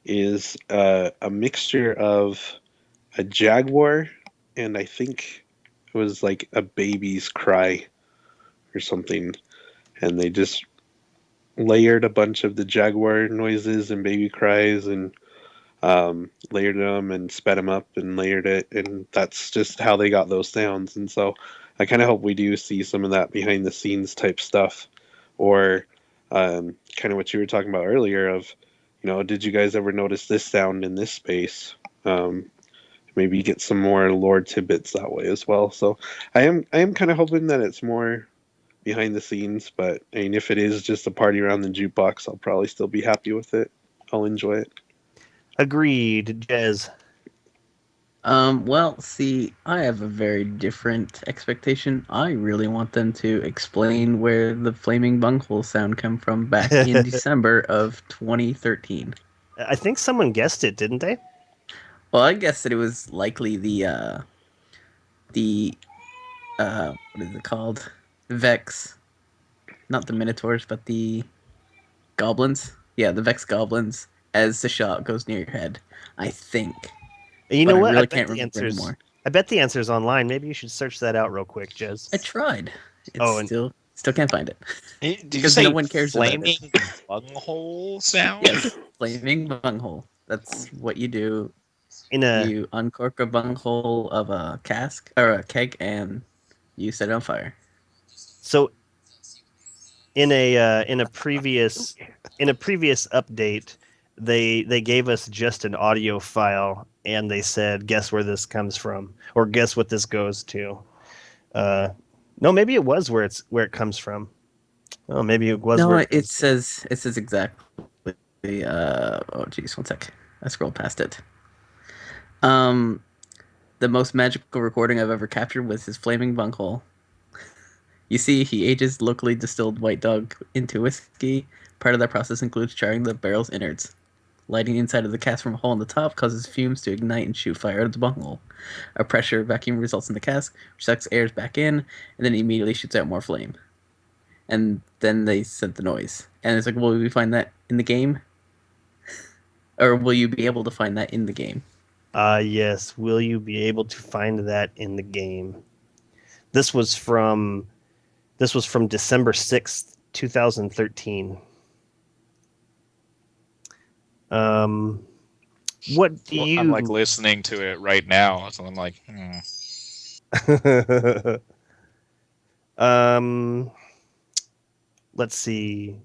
is a mixture of a jaguar and I think it was like a baby's cry or something, and they just layered a bunch of the jaguar noises and baby cries and layered them and sped them up and layered it, and that's just how they got those sounds. And so I kind of hope we do see some of that behind the scenes type stuff, or kind of what you were talking about earlier of, did you guys ever notice this sound in this space? Maybe get some more lore tidbits that way as well. So I am kind of hoping that it's more behind the scenes, but I mean, if it is just a party around the jukebox, I'll probably still be happy with it. I'll enjoy it. Agreed, Jez. Well, see, I have a very different expectation. I really want them to explain where the flaming bunghole sound come from back in December of 2013. I think someone guessed it, didn't they? Well, I guess that it was likely the what is it called? Vex, not the Minotaurs, but the goblins. Yeah, the Vex goblins as the shot goes near your head. I think, You but know I what? really can't remember anymore. I bet the answer's online. Maybe you should search that out real quick, Jez. I tried. It's Oh, and still can't find it Did you because say no one cares about it. flaming bunghole sound? Yes, flaming bunghole. That's what you do. in a You uncork a bunghole of a cask or a keg and you set it on fire. so in a previous update, they gave us just an audio file and they said, guess where this comes from, or guess what this goes to. Uh, no, maybe it was where it comes from. Oh, maybe it was No, where it it goes to. says exactly. Oh, geez, one sec. I scrolled past it. Um, the most magical recording I've ever captured was his flaming bunghole. You see, he ages locally distilled white dog into whiskey. Part of that process includes charring the barrel's innards. Lighting inside of the cask from a hole in the top causes fumes to ignite and shoot fire out of the bunghole. A pressure vacuum results in the cask, which sucks air back in, and then immediately shoots out more flame. And then they sent the noise. And it's like, will we find that in the game? Or will you be able to find that in the game? Yes. Will you be able to find that in the game? This was from December 6th, 2013. Um, what do Well, I'm like you? listening to it right now, so I'm like, um, let's see.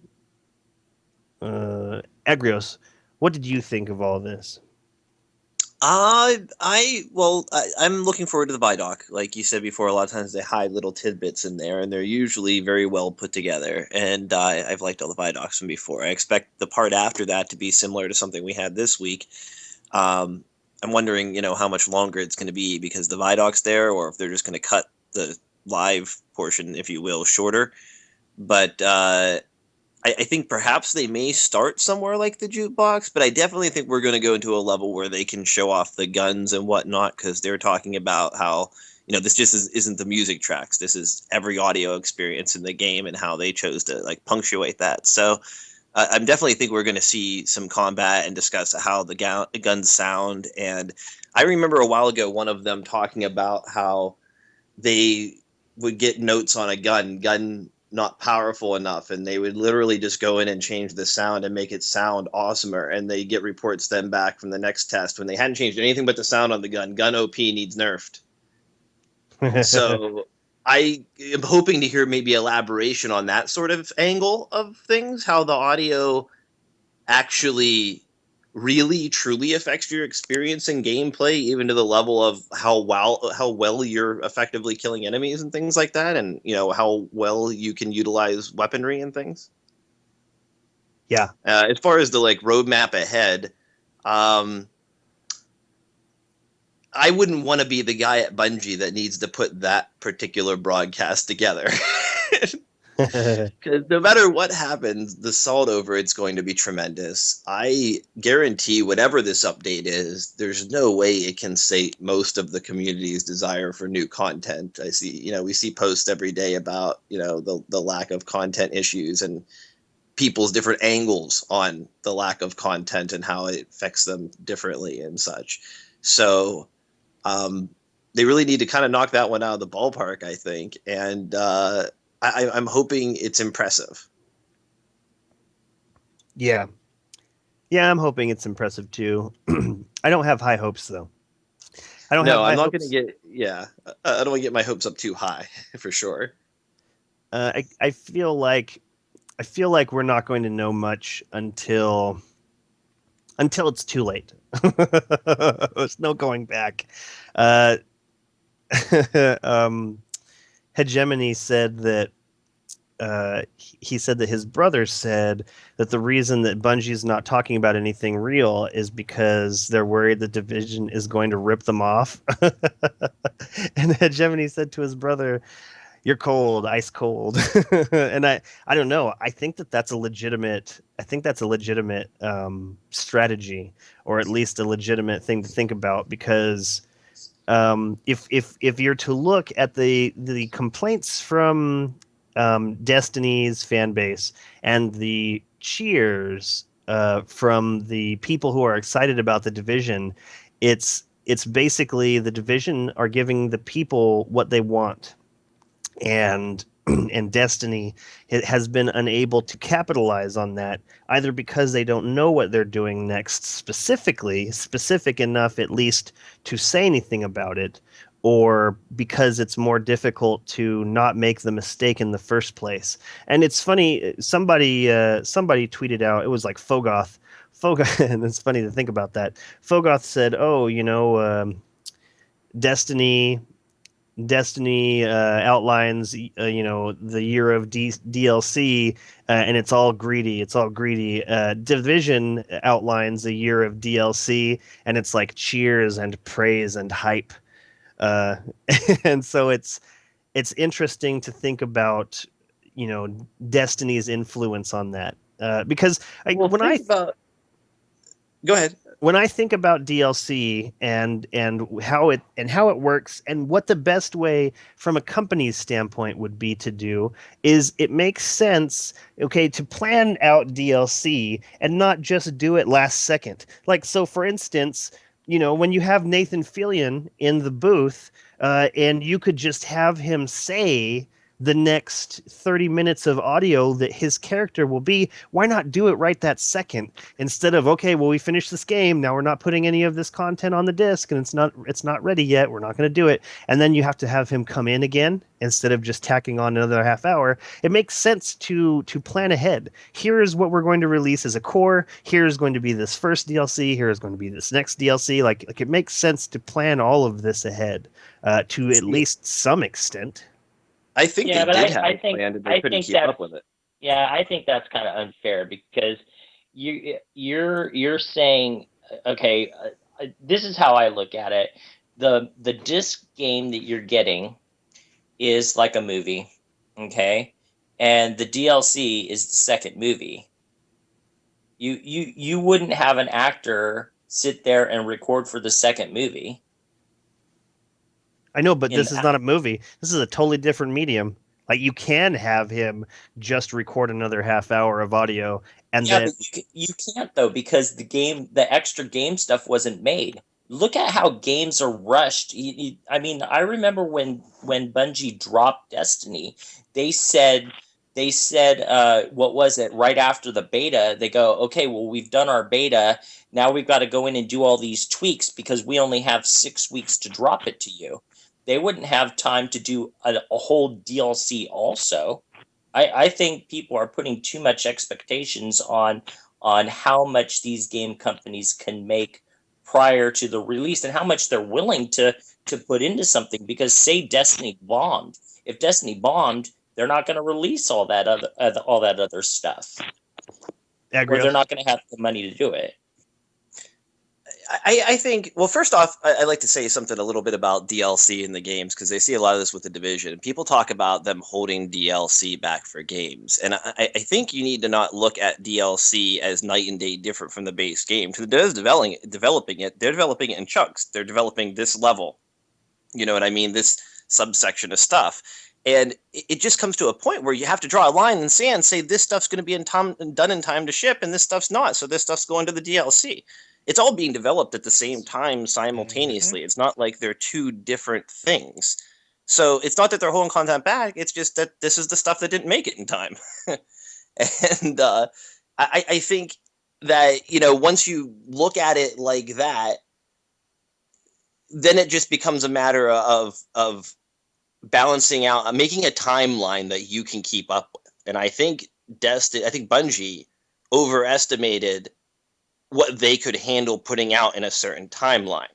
Agrios, what did you think of all this? I'm looking forward to the Vidoc. Like you said before, a lot of times they hide little tidbits in there, and they're usually very well put together. And I've liked all the Vidocs from before. I expect the part after that to be similar to something we had this week. Um, I'm wondering, how much longer it's going to be because the Vidoc's there, or if they're just going to cut the live portion, if you will, shorter. But I think perhaps they may start somewhere like the jukebox, but I definitely think we're going to go into a level where they can show off the guns and whatnot because they're talking about how this just isn't the music tracks. This is every audio experience in the game and how they chose to like punctuate that. So I'm definitely think we're going to see some combat and discuss how the guns sound. And I remember a while ago one of them talking about how they would get notes on a gun not powerful enough, and they would literally just go in and change the sound and make it sound awesomer. And they get reports then back from the next test when they hadn't changed anything but the sound on the gun OP needs nerfed. So I am hoping to hear maybe elaboration on that sort of angle of things, how the audio actually really truly affects your experience in gameplay, even to the level of how well you're effectively killing enemies and things like that, and how well you can utilize weaponry and things. Yeah. As far as the like roadmap ahead, um, I wouldn't want to be the guy at Bungie that needs to put that particular broadcast together. Because no matter what happens, the salt over it's going to be tremendous. I guarantee whatever this update is, there's no way it can sate most of the community's desire for new content. I see, we see posts every day about, the lack of content issues and people's different angles on the lack of content and how it affects them differently and such. So they really need to kind of knock that one out of the ballpark, I think. And I'm hoping it's impressive. Yeah. Yeah, I'm hoping it's impressive too. I don't have high hopes though. I don't have No, high I'm not going to hopes. get, yeah, I don't want to get my hopes up too high for sure. I feel like we're not going to know much until it's too late. There's no going back. Uh, Hegemony said that he said that his brother said that the reason that Bungie's not talking about anything real is because they're worried the division is going to rip them off. And Hegemony said to his brother, "You're cold, ice cold." And I don't know. I think that's a legitimate strategy, or at least a legitimate thing to think about, because if you're to look at the complaints from Destiny's fan base and the cheers from the people who are excited about the division, it's basically the division are giving the people what they want, and and Destiny has been unable to capitalize on that, either because they don't know what they're doing next specific enough at least to say anything about it, or because it's more difficult to not make the mistake in the first place. And it's funny, somebody tweeted out, it was like Fogoth, and it's funny to think about that. Fogoth said, "Oh, Destiny outlines, the year of DLC, and it's all greedy. It's all greedy. Division outlines a year of DLC, and it's like cheers and praise and hype. Uh, and so it's interesting to think about, Destiny's influence on that. Because Well, think about. Go ahead. when I think about DLC and how it works, and what the best way from a company's standpoint would be to do, is it makes sense, okay, to plan out DLC and not just do it last second. Like, so for instance, when you have Nathan Fillion in the booth, and you could just have him say the next 30 minutes of audio that his character will be, why not do it right that second, instead of, okay, well, we finished this game, now we're not putting any of this content on the disc, and it's not ready yet, we're not going to do it, and then you have to have him come in again instead of just tacking on another half hour. It makes sense to plan ahead. Here is what we're going to release as a core. Here is going to be this first DLC. Here is going to be this next DLC. Like it makes sense to plan all of this ahead, to at least some extent. I think Yeah, they but did I, have I it think planned and they I couldn't think keep that up with it. yeah, I think that's kind of unfair because you're saying, okay, this is how I look at it. The disc game that you're getting is like a movie, okay, and the DLC is the second movie. You wouldn't have an actor sit there and record for the second movie I know, but in this is not a movie. This is a totally different medium. Like, you can have him just record another half hour of audio, and Yeah, then but you can't though because the extra game stuff wasn't made. Look at how games are rushed. I mean, I remember when Bungie dropped Destiny, they said what was it? Right after the beta, they go, okay, well, we've done our beta. Now we've got to go in and do all these tweaks because we only have 6 weeks to drop it to you. They wouldn't have time to do a whole DLC also. I think people are putting too much expectations on how much these game companies can make prior to the release and how much they're willing to put into something, because say Destiny bombed. If Destiny bombed, they're not going to release all that other stuff, or Agriel. they're not going to have the money to do it. I think, well, first off, I'd like to say something a little bit about DLC in the games, because they see a lot of this with the Division. People talk about them holding DLC back for games. And I think you need to not look at DLC as night and day different from the base game. Because they're developing it, they're developing it in chunks. They're developing this level, you know what I mean? This subsection of stuff. And it just comes to a point where you have to draw a line in the sand, say this stuff's going to be done in time to ship, and this stuff's not. So this stuff's going to the DLC. It's all being developed at the same time simultaneously. It's not like they're two different things. So it's not that they're holding content back. It's just that this is the stuff that didn't make it in time. And I think that, once you look at it like that, then it just becomes a matter of balancing out, making a timeline that you can keep up with. And I think Bungie overestimated what they could handle putting out in a certain timeline.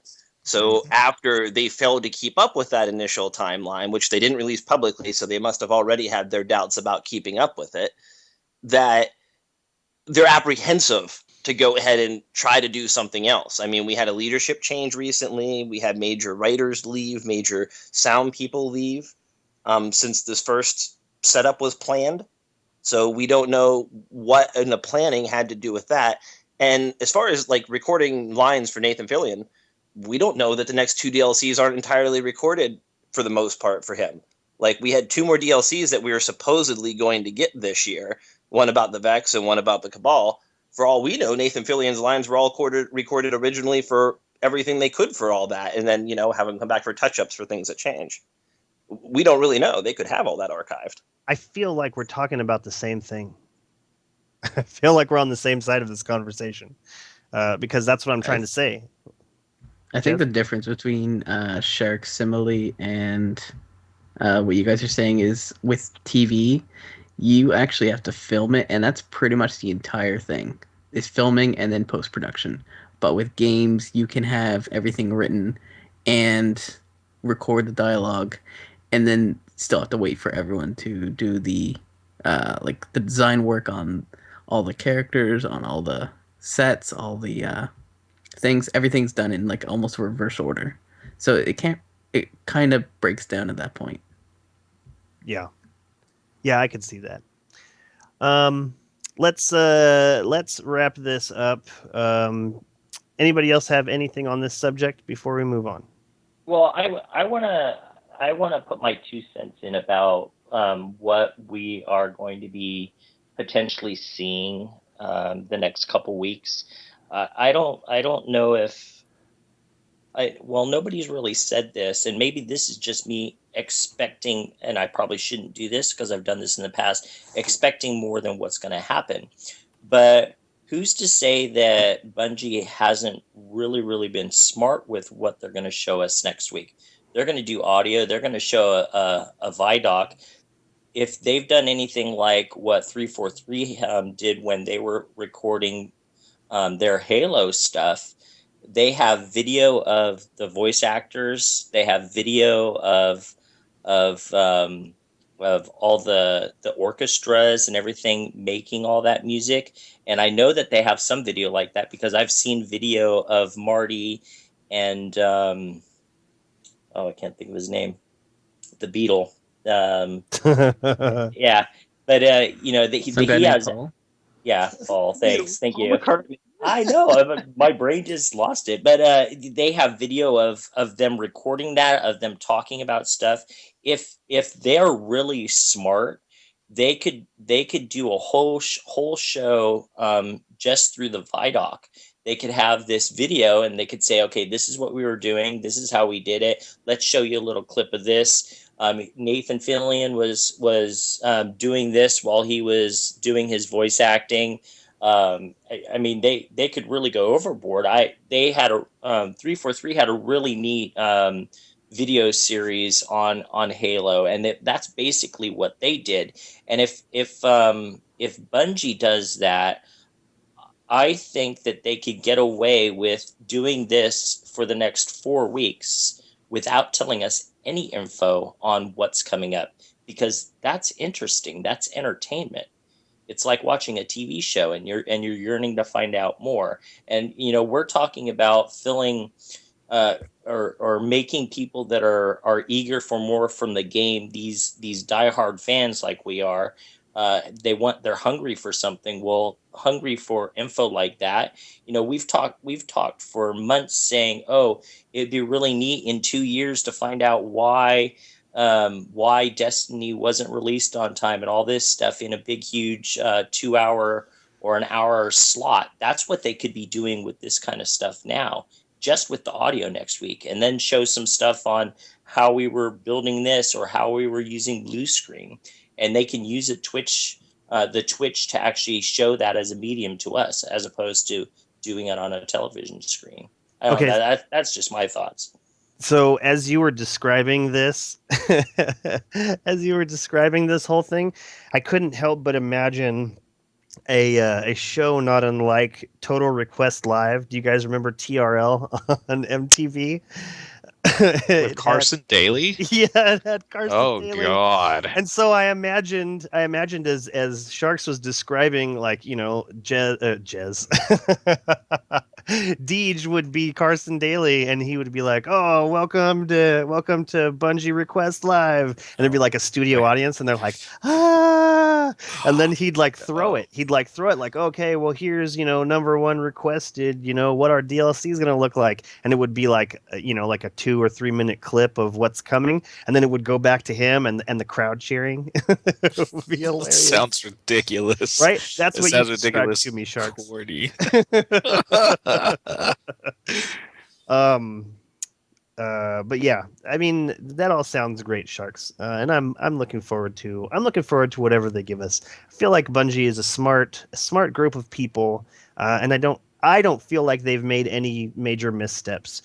So after they failed to keep up with that initial timeline, which they didn't release publicly, so they must have already had their doubts about keeping up with it, that they're apprehensive to go ahead and try to do something else. I mean, we had a leadership change recently. We had major writers leave, major sound people leave since this first setup was planned. So we don't know what in the planning had to do with that. And as far as like recording lines for Nathan Fillion, we don't know that the next two DLCs aren't entirely recorded for the most part for him. Like we had two more DLCs that we were supposedly going to get this year, one about the Vex and one about the Cabal. For all we know, Nathan Fillion's lines were all recorded originally for everything they could for all that, and then have them come back for touch-ups for things that change. We don't really know. They could have all that archived. I feel like we're talking about the same thing. I feel like we're on the same side of this conversation because that's what I'm trying to say. I think the difference between Shark Simile and what you guys are saying is with TV, you actually have to film it, and that's pretty much the entire thing. Is filming and then post-production. But with games, you can have everything written and record the dialogue, and then still have to wait for everyone to do the like the design work on all the characters, on all the sets, all the things. Everything's done in like almost reverse order, so it can't. It kind of breaks down at that point. Yeah, I could see that. Let's wrap this up. Anybody else have anything on this subject before we move on? Well, I wanna put my 2 cents in about what we are going to be potentially seeing the next couple weeks. I don't know if nobody's really said this, and maybe this is just me expecting, and I probably shouldn't do this because I've done this in the past, expecting more than what's going to happen. But who's to say that Bungie hasn't really been smart with what they're going to show us next week? They're going to do audio. They're going to show a Vidoc. If they've done anything like what 343 did when they were recording their Halo stuff, they have video of the voice actors. They have video of of all the orchestras and everything making all that music. And I know that they have some video like that because I've seen video of Marty and I can't think of his name, the Beatle. Yeah, but Some guy he named has. Paul. Yeah, Paul. Thanks, thank Paul you. McCartney. I know my brain just lost it, but they have video of them recording that, of them talking about stuff. If they're really smart, they could do a whole show just through the Vidoc. They could have this video and they could say, okay, this is what we were doing. This is how we did it. Let's show you a little clip of this. Nathan Fillion was doing this while he was doing his voice acting. I mean, they could really go overboard. They had a 343 had a really neat video series on Halo, and that's basically what they did. And if Bungie does that, I think that they could get away with doing this for the next 4 weeks without telling us any info on what's coming up, because that's interesting. That's entertainment. it's like watching a TV show, and you're yearning to find out more. And we're talking about filling uh, or making people that are eager for more from the game, these diehard fans like we are. They're hungry for something. Well, hungry for info like that. We've talked for months saying, oh, it'd be really neat in 2 years to find out why Destiny wasn't released on time, and all this stuff in a big huge 2 hour or an hour slot. That's what they could be doing with this kind of stuff now, just with the audio next week, and then show some stuff on how we were building this or how we were using blue screen, and they can use the Twitch to actually show that as a medium to us, as opposed to doing it on a television screen. I don't Okay, know. That's just my thoughts. so as you were describing this, as you were describing this whole thing, I couldn't help but imagine a show not unlike Total Request Live. Do you guys remember TRL on MTV? With It had Carson Daly? yeah, it had Carson Oh Daly. God. And so I imagined as Sharks was describing, like, Jez Deej would be Carson Daly, and he would be like, "Oh, welcome to Bungie Request Live," and there'd be like a studio audience, and they're like, "Ah," and then he'd like throw it. He'd like throw it, like, "Okay, well, here's number one requested, what our DLC is gonna look like," and it would be like like a 2 or 3 minute clip of what's coming, and then it would go back to him and the crowd cheering. It would be That hilarious, sounds ridiculous. right? That's It what you sounds described ridiculous. to me, Sharks. Corny. um but yeah, I mean, that all sounds great, Sharks, and I'm looking forward to whatever they give us. I feel like Bungie is a smart group of people, and I don't feel like they've made any major missteps.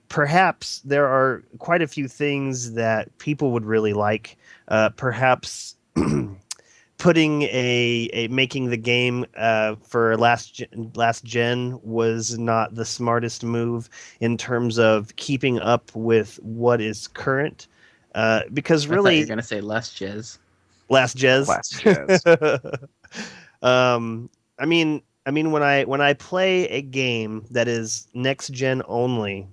Perhaps there are quite a few things that people would really like. Perhaps putting a making the game for last gen was not the smartest move in terms of keeping up with what is current. Because I thought you were really, gonna say less jizz. last jez. Last jazz. um, I mean, when I play a game that is next gen only,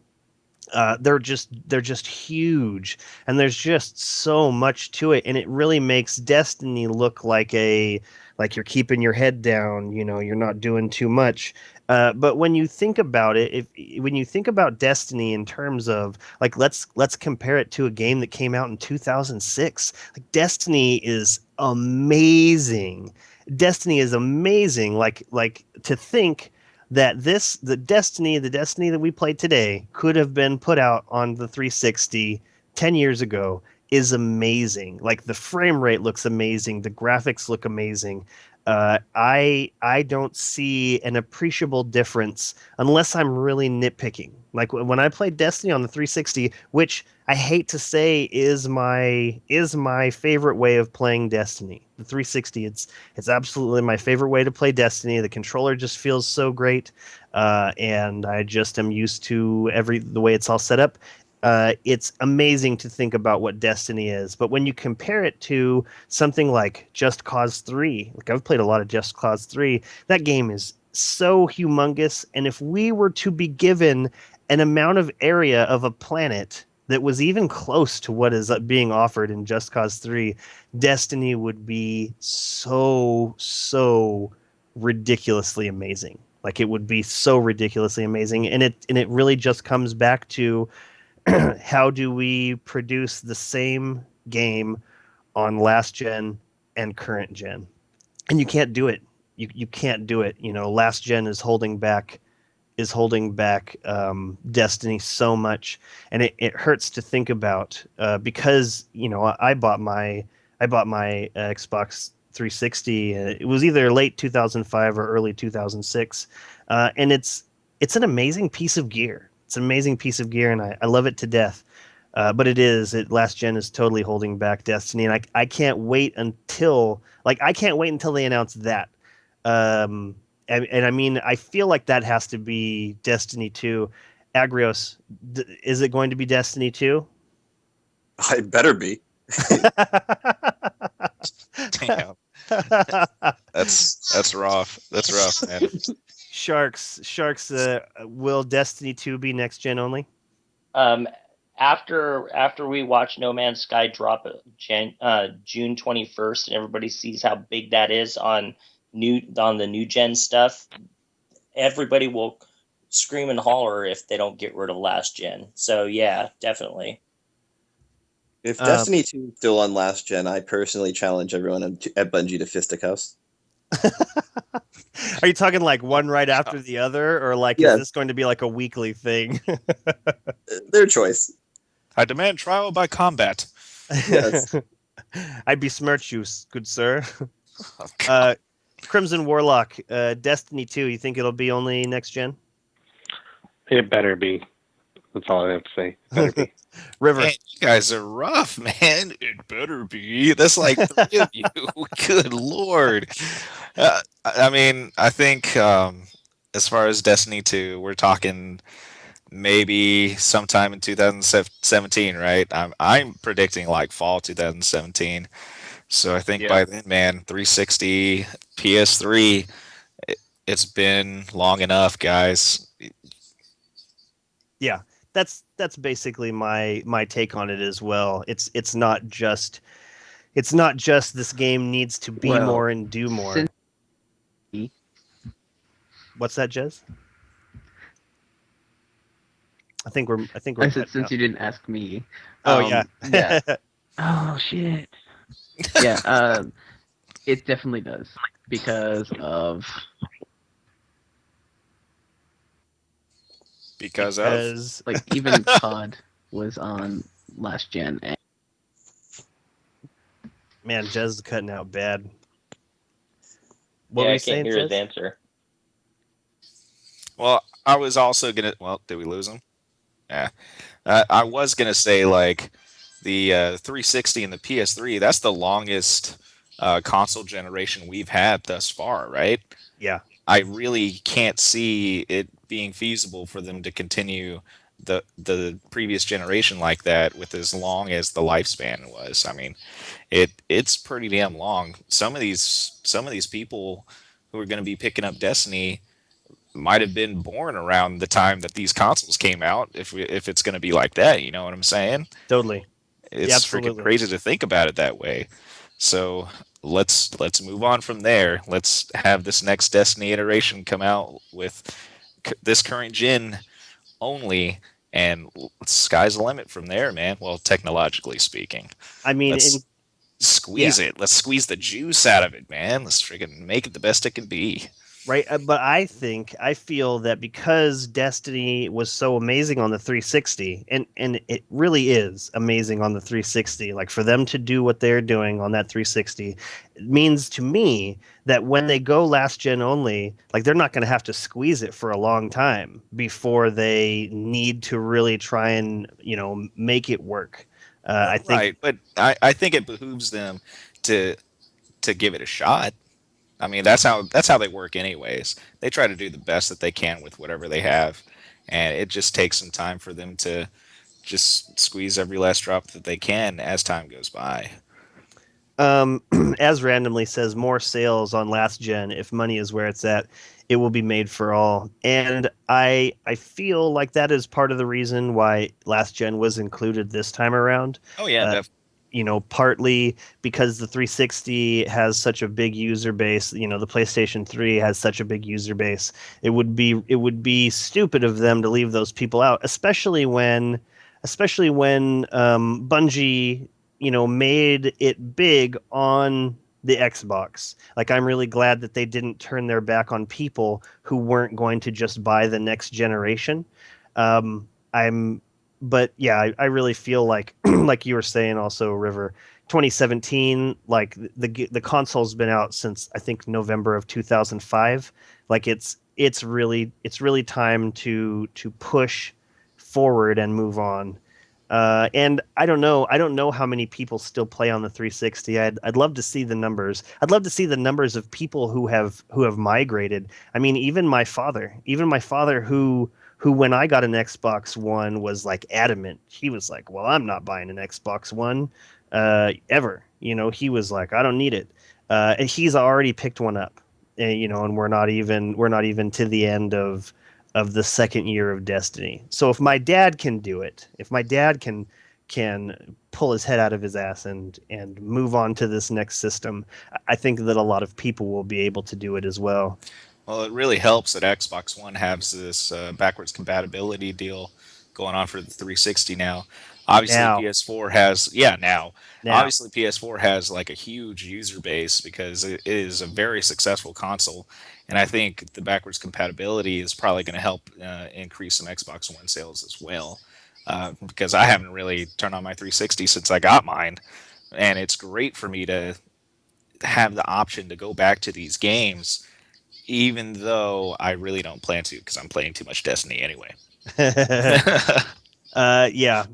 they're just huge, and there's just so much to it, and it really makes Destiny look like you're keeping your head down. You're not doing too much. But when you think about it, when you think about Destiny in terms of, like, let's compare it to a game that came out in 2006. Like, Destiny is amazing. Destiny is amazing. Like to think that the Destiny that we play today could have been put out on the 360 10 years ago is amazing. Like, the frame rate looks amazing, the graphics look amazing. I don't see an appreciable difference unless I'm really nitpicking. Like, when I played Destiny on the 360, which I hate to say is my favorite way of playing Destiny. The 360, it's absolutely my favorite way to play Destiny. The controller just feels so great, and I just am used to the way it's all set up. It's amazing to think about what Destiny is, but when you compare it to something like Just Cause 3, like, I've played a lot of Just Cause 3, that game is so humongous, and if we were to be given an amount of area of a planet that was even close to what is being offered in Just Cause 3, Destiny would be so ridiculously amazing. Like, it would be so ridiculously amazing, and it really just comes back to how do we produce the same game on last gen and current gen? And you can't do it. You can't do it. Last gen is holding back Destiny so much, and it hurts to think about, because I bought my Xbox 360. It was either late 2005 or early 2006, and it's an amazing piece of gear. It's an amazing piece of gear, and I love it to death. But last gen is totally holding back Destiny, and I can't wait until they announce that. Um, and I mean, I feel like that has to be Destiny 2. Agrios, is it going to be Destiny 2? I better be. Damn. That's rough. That's rough, man. Sharks. Will Destiny 2 be next gen only? Um, after we watch No Man's Sky drop June 21st, and everybody sees how big that is on the new gen stuff, everybody will scream and holler if they don't get rid of last gen. So yeah, definitely. If Um, Destiny 2 is still on last gen, I personally challenge everyone at Bungie to fisticuffs. Are you talking like one right after the other, or like is Yes, this going to be like a weekly thing? their choice. I demand trial by combat. Yes. I besmirch you, good sir. Oh, God. Crimson Warlock, Destiny 2, you think it'll be only next gen? It better be. That's all I have to say. It better be. River. Man, you guys are rough, man. It better be. That's like three of you. Good lord. I mean, I think as far as Destiny 2, we're talking maybe sometime in 2017, right? I'm predicting like fall 2017. So I think Yeah. by then, man, 360, PS3, it's been long enough, guys. Yeah, that's basically my take on it as well. It's not just this game needs to be Well, more and do more. since What's that, Jez? I think we're I said cutting since out. you didn't ask me, Oh yeah. yeah. Oh shit. Yeah. It definitely does because of Because of? Because like even COD was on last gen, and man, Jez is cutting out bad. What were Yeah, you I can't saying, hear his Jez? answer. Well, I was also gonna. Well, did we lose him? Yeah. I was gonna say like the 360 and the PS3. That's the longest console generation we've had thus far, right? Yeah, I really can't see it being feasible for them to continue the previous generation like that with as long as the lifespan was. I mean, it's pretty damn long. Some of these people who are going to be picking up Destiny might have been born around the time that these consoles came out. If it's going to be like that, you know what I'm saying? totally. Yeah, It's freaking absolutely. crazy to think about it that way. So let's move on from there. Let's have this next Destiny iteration come out with this current gen only, and sky's the limit from there, man. Well, technologically speaking, I mean, let's yeah, squeeze it. Let's squeeze the juice out of it, man. Let's freaking make it the best it can be. right. But I feel that because Destiny was so amazing on the 360, and it really is amazing on the 360. Like for them to do what they're doing on that 360, it means to me that when they go last gen only, like they're not going to have to squeeze it for a long time before they need to really try and make it work. I think Right, but I think it behooves them to give it a shot. I mean, that's how they work anyways. They try to do the best that they can with whatever they have, and it just takes some time for them to just squeeze every last drop that they can as time goes by. um, as randomly says more sales on last gen. If money is where it's at, it will be made for all. And I feel like that is part of the reason why last gen was included this time around. Oh yeah, Uh, Partly because the 360 has such a big user base. The PlayStation 3 has such a big user base. It would be stupid of them to leave those people out, especially when Bungie made it big on the Xbox. Like I'm really glad that they didn't turn their back on people who weren't going to just buy the next generation. I'm but yeah, I really feel like like you were saying also, River, 2017, like the console's been out since I think November of 2005. Like it's really time to push forward and move on. And I don't know how many people still play on the 360. I'd love to see the numbers. I'd love to see the numbers of people who have migrated. I mean, even my father who when I got an Xbox One was like adamant. He was like, "Well, I'm not buying an Xbox One ever." He was like, "I don't need it." and he's already picked one up, and and we're not even to the end of the second year of Destiny. So if my dad can do it, if my dad can pull his head out of his ass and move on to this next system, I think that a lot of people will be able to do it as well. Well, it really helps that Xbox One has this backwards compatibility deal going on for the 360 now. Obviously, Now, PS4 has, yeah, now. now, Obviously, PS4 has like a huge user base because it is a very successful console. And I think the backwards compatibility is probably going to help increase some Xbox One sales as well. Because I haven't really turned on my 360 since I got mine. And it's great for me to have the option to go back to these games even though I really don't plan to because I'm playing too much Destiny anyway. yeah.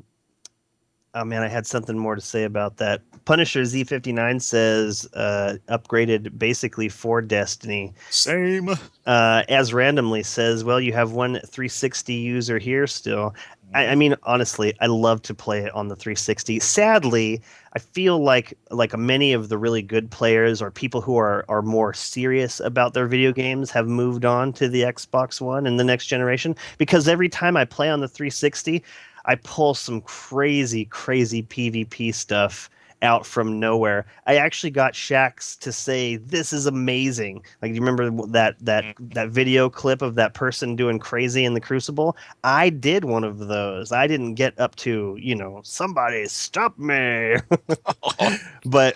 Oh man, I had something more to say about that. Punisher Z59 says upgraded basically for Destiny. Same. As randomly says, well, you have one 360 user here still. I mean, honestly, I love to play it on the 360. Sadly, I feel like many of the really good players or people who are more serious about their video games have moved on to the Xbox One and the next generation because every time I play on the 360, I pull some crazy, crazy PvP stuff out from nowhere. I actually got Shax to say, "This is amazing." Like, do you remember that video clip of that person doing crazy in the Crucible? I did one of those. I didn't get up to, somebody stop me, but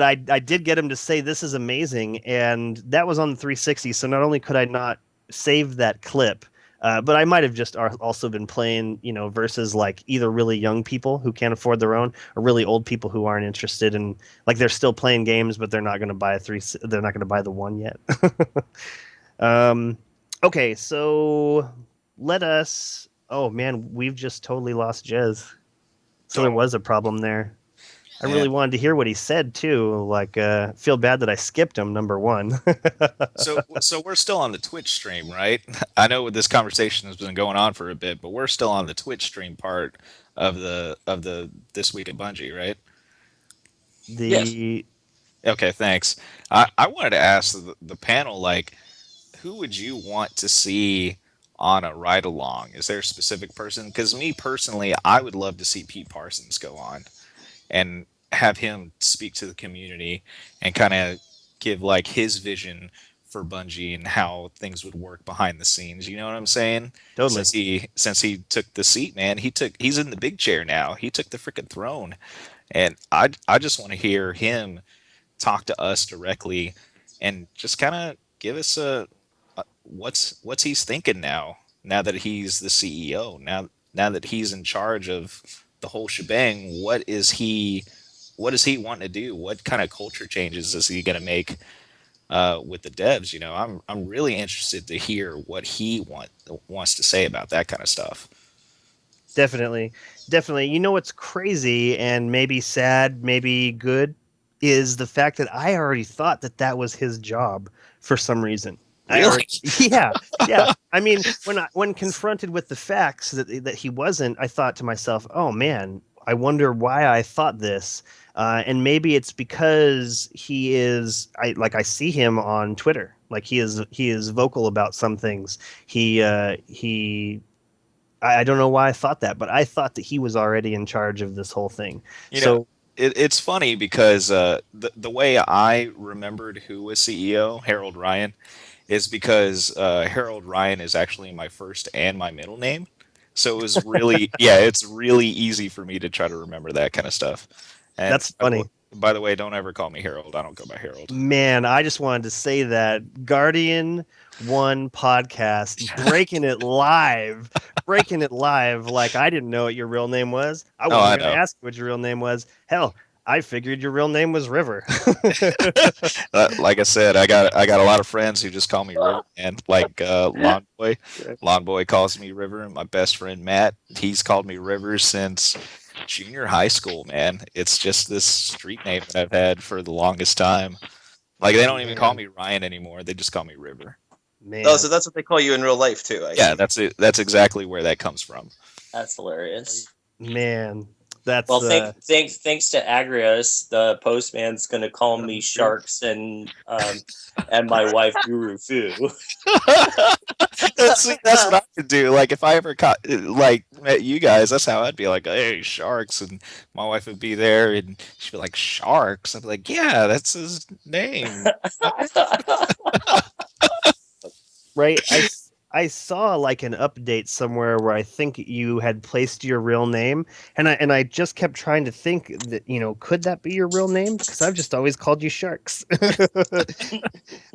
I did get him to say this is amazing, and that was on the 360. So not only could I not save that clip, but I might have just also been playing, versus like either really young people who can't afford their own, or really old people who aren't interested in, like, they're still playing games, but they're not going to buy they're not going to buy the one yet. um, okay, so let us. Oh man, we've just totally lost Jez. So there Oh, was a problem there. I yeah. really wanted to hear what he said too. Like, feel bad that I skipped him. Number one. So we're still on the Twitch stream, right? I know this conversation has been going on for a bit, but we're still on the Twitch stream part of the this week at Bungie, right? Yes. the Okay, thanks. I wanted to ask the panel, like, who would you want to see on a ride along? Is there a specific person? Because me personally, I would love to see Pete Parsons go on and have him speak to the community and kind of give like his vision for Bungie and how things would work behind the scenes. You know what I'm saying? Totally. Since he took the seat, man, he's in the big chair now. He took the freaking throne, and I just want to hear him talk to us directly and just kind of give us a what's he's thinking now that he's the CEO, now that he's in charge of the whole shebang. What is he wanting to do? What kind of culture changes is he going to make with the devs? I'm really interested to hear what he wants to say about that kind of stuff. Definitely. Definitely. You know what's crazy and maybe sad, maybe good, is the fact that I already thought that that was his job for some reason. I Really? already, yeah, yeah. I mean, when confronted with the facts that he wasn't, I thought to myself, "Oh man, I wonder why I thought this." And maybe it's because he is. I see him on Twitter. Like, he is vocal about some things. He I don't know why I thought that, but I thought that he was already in charge of this whole thing. You know, So it's funny because the way I remembered who was CEO, Harold Ryan, is because Harold Ryan is actually my first and my middle name. So it was really, yeah, it's really easy for me to try to remember that kind of stuff. And that's funny. by the way, don't ever call me Harold. I don't go by Harold. Man, I just wanted to say that Guardian One podcast breaking it live. Like, I didn't know what your real name was. I Oh, wasn't I going to know. ask you what your real name was. Hell, I figured your real name was River. Like I said, I got a lot of friends who just call me River, and like Lawn Boy. Lawn Boy calls me River, and my best friend Matt, he's called me River since junior high school, man. It's just this street name that I've had for the longest time. Like they don't even call Man, me Ryan anymore. They just call me River. Oh, man. so that's what they call you in real life too. I Yeah, see. that's it. That's exactly where that comes from. That's hilarious. Man. That's Well, thanks to Agrios, the postman's going to call me Sharks and my wife Guru Fu. That's what I would do. Like if I ever met you guys, that's how I'd be like, "Hey, sharks," and my wife would be there, and she'd be like, "Sharks." I'd be like, "Yeah, that's his name." right. I saw like an update somewhere where I think you had placed your real name, and I just kept trying to think that, could that be your real name? Because I've just always called you Sharks.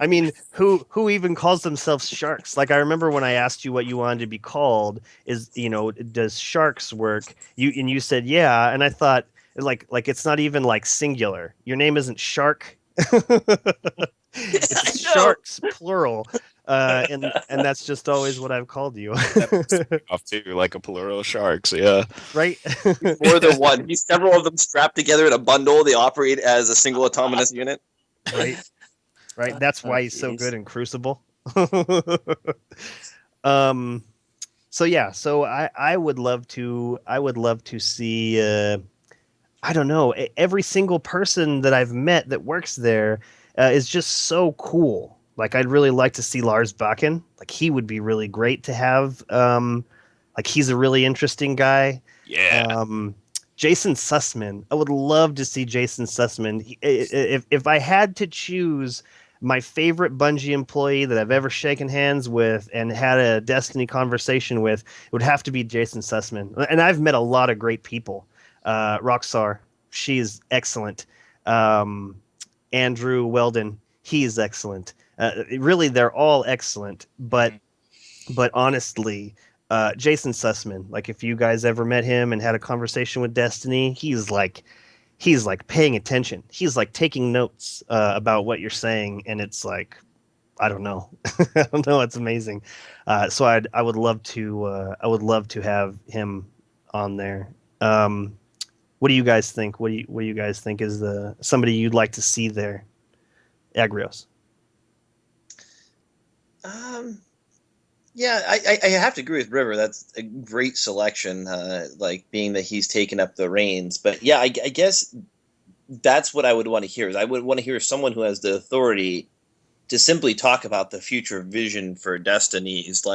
I mean, who even calls themselves Sharks? Like I remember when I asked you what you wanted to be called, does Sharks work? You said yeah, and I thought like it's not even like singular. Your name isn't Shark. I It's know. Sharks plural. And that's just always what I've called you. That pisses me off too, like a plural of sharks. Yeah. Right? More than one. He's several of them strapped together in a bundle. They operate as a single autonomous unit. Right. Right. That's Oh, why he's so good jeez. in Crucible. um so yeah, so I would love to see I don't know, every single person that I've met that works there is just so cool. Like I'd really like to see Lars Bakken. Like he would be really great to have. Like he's a really interesting guy. Yeah. Um, Jason Sussman. I would love to see Jason Sussman. If I had to choose my favorite Bungie employee that I've ever shaken hands with and had a Destiny conversation with, it would have to be Jason Sussman. And I've met a lot of great people. Roxar, she's excellent. Um, Andrew Weldon, he's excellent. Really, they're all excellent. But honestly, Jason Sussman, like if you guys ever met him and had a conversation with Destiny, he's like paying attention. He's like taking notes about what you're saying, and it's like I don't know, I don't know. It's amazing. So I would love to have him on there. Um, what do you guys think? What do you guys think is the somebody you'd like to see there? Agrios. Um, yeah, I have to agree with River. That's a great selection. Like being that he's taken up the reins, but yeah, I guess that's what I would want to hear. Is I would want to hear someone who has the authority to simply talk about the future vision for Destiny's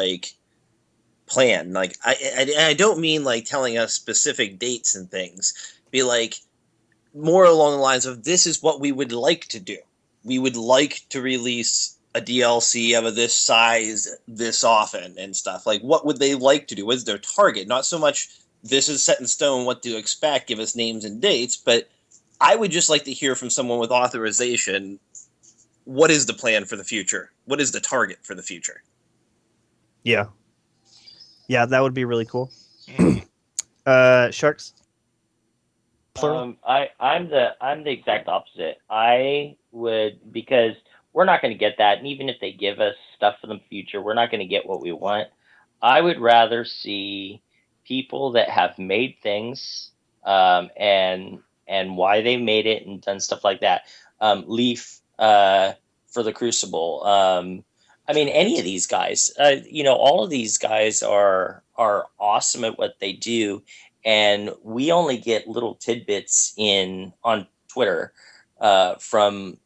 plan. Like I don't mean like telling us specific dates and things. Be like more along the lines of this is what we would like to do. We would like to release a DLC of this size this often and stuff. Like what would they like to do? What is their target? Not so much this is set in stone what to expect, give us names and dates, but I would just like to hear from someone with authorization what is the plan for the future? What is the target for the future? Yeah, yeah, that would be really cool. Sharks plural. I'm the exact opposite. I would, because we're not going to get that, and even if they give us stuff for the future, we're not going to get what we want. I would rather see people that have made things, and why they made it and done stuff like that. Leaf, for the Crucible. I mean, any of these guys. All of these guys are awesome at what they do, and we only get little tidbits in on Twitter from,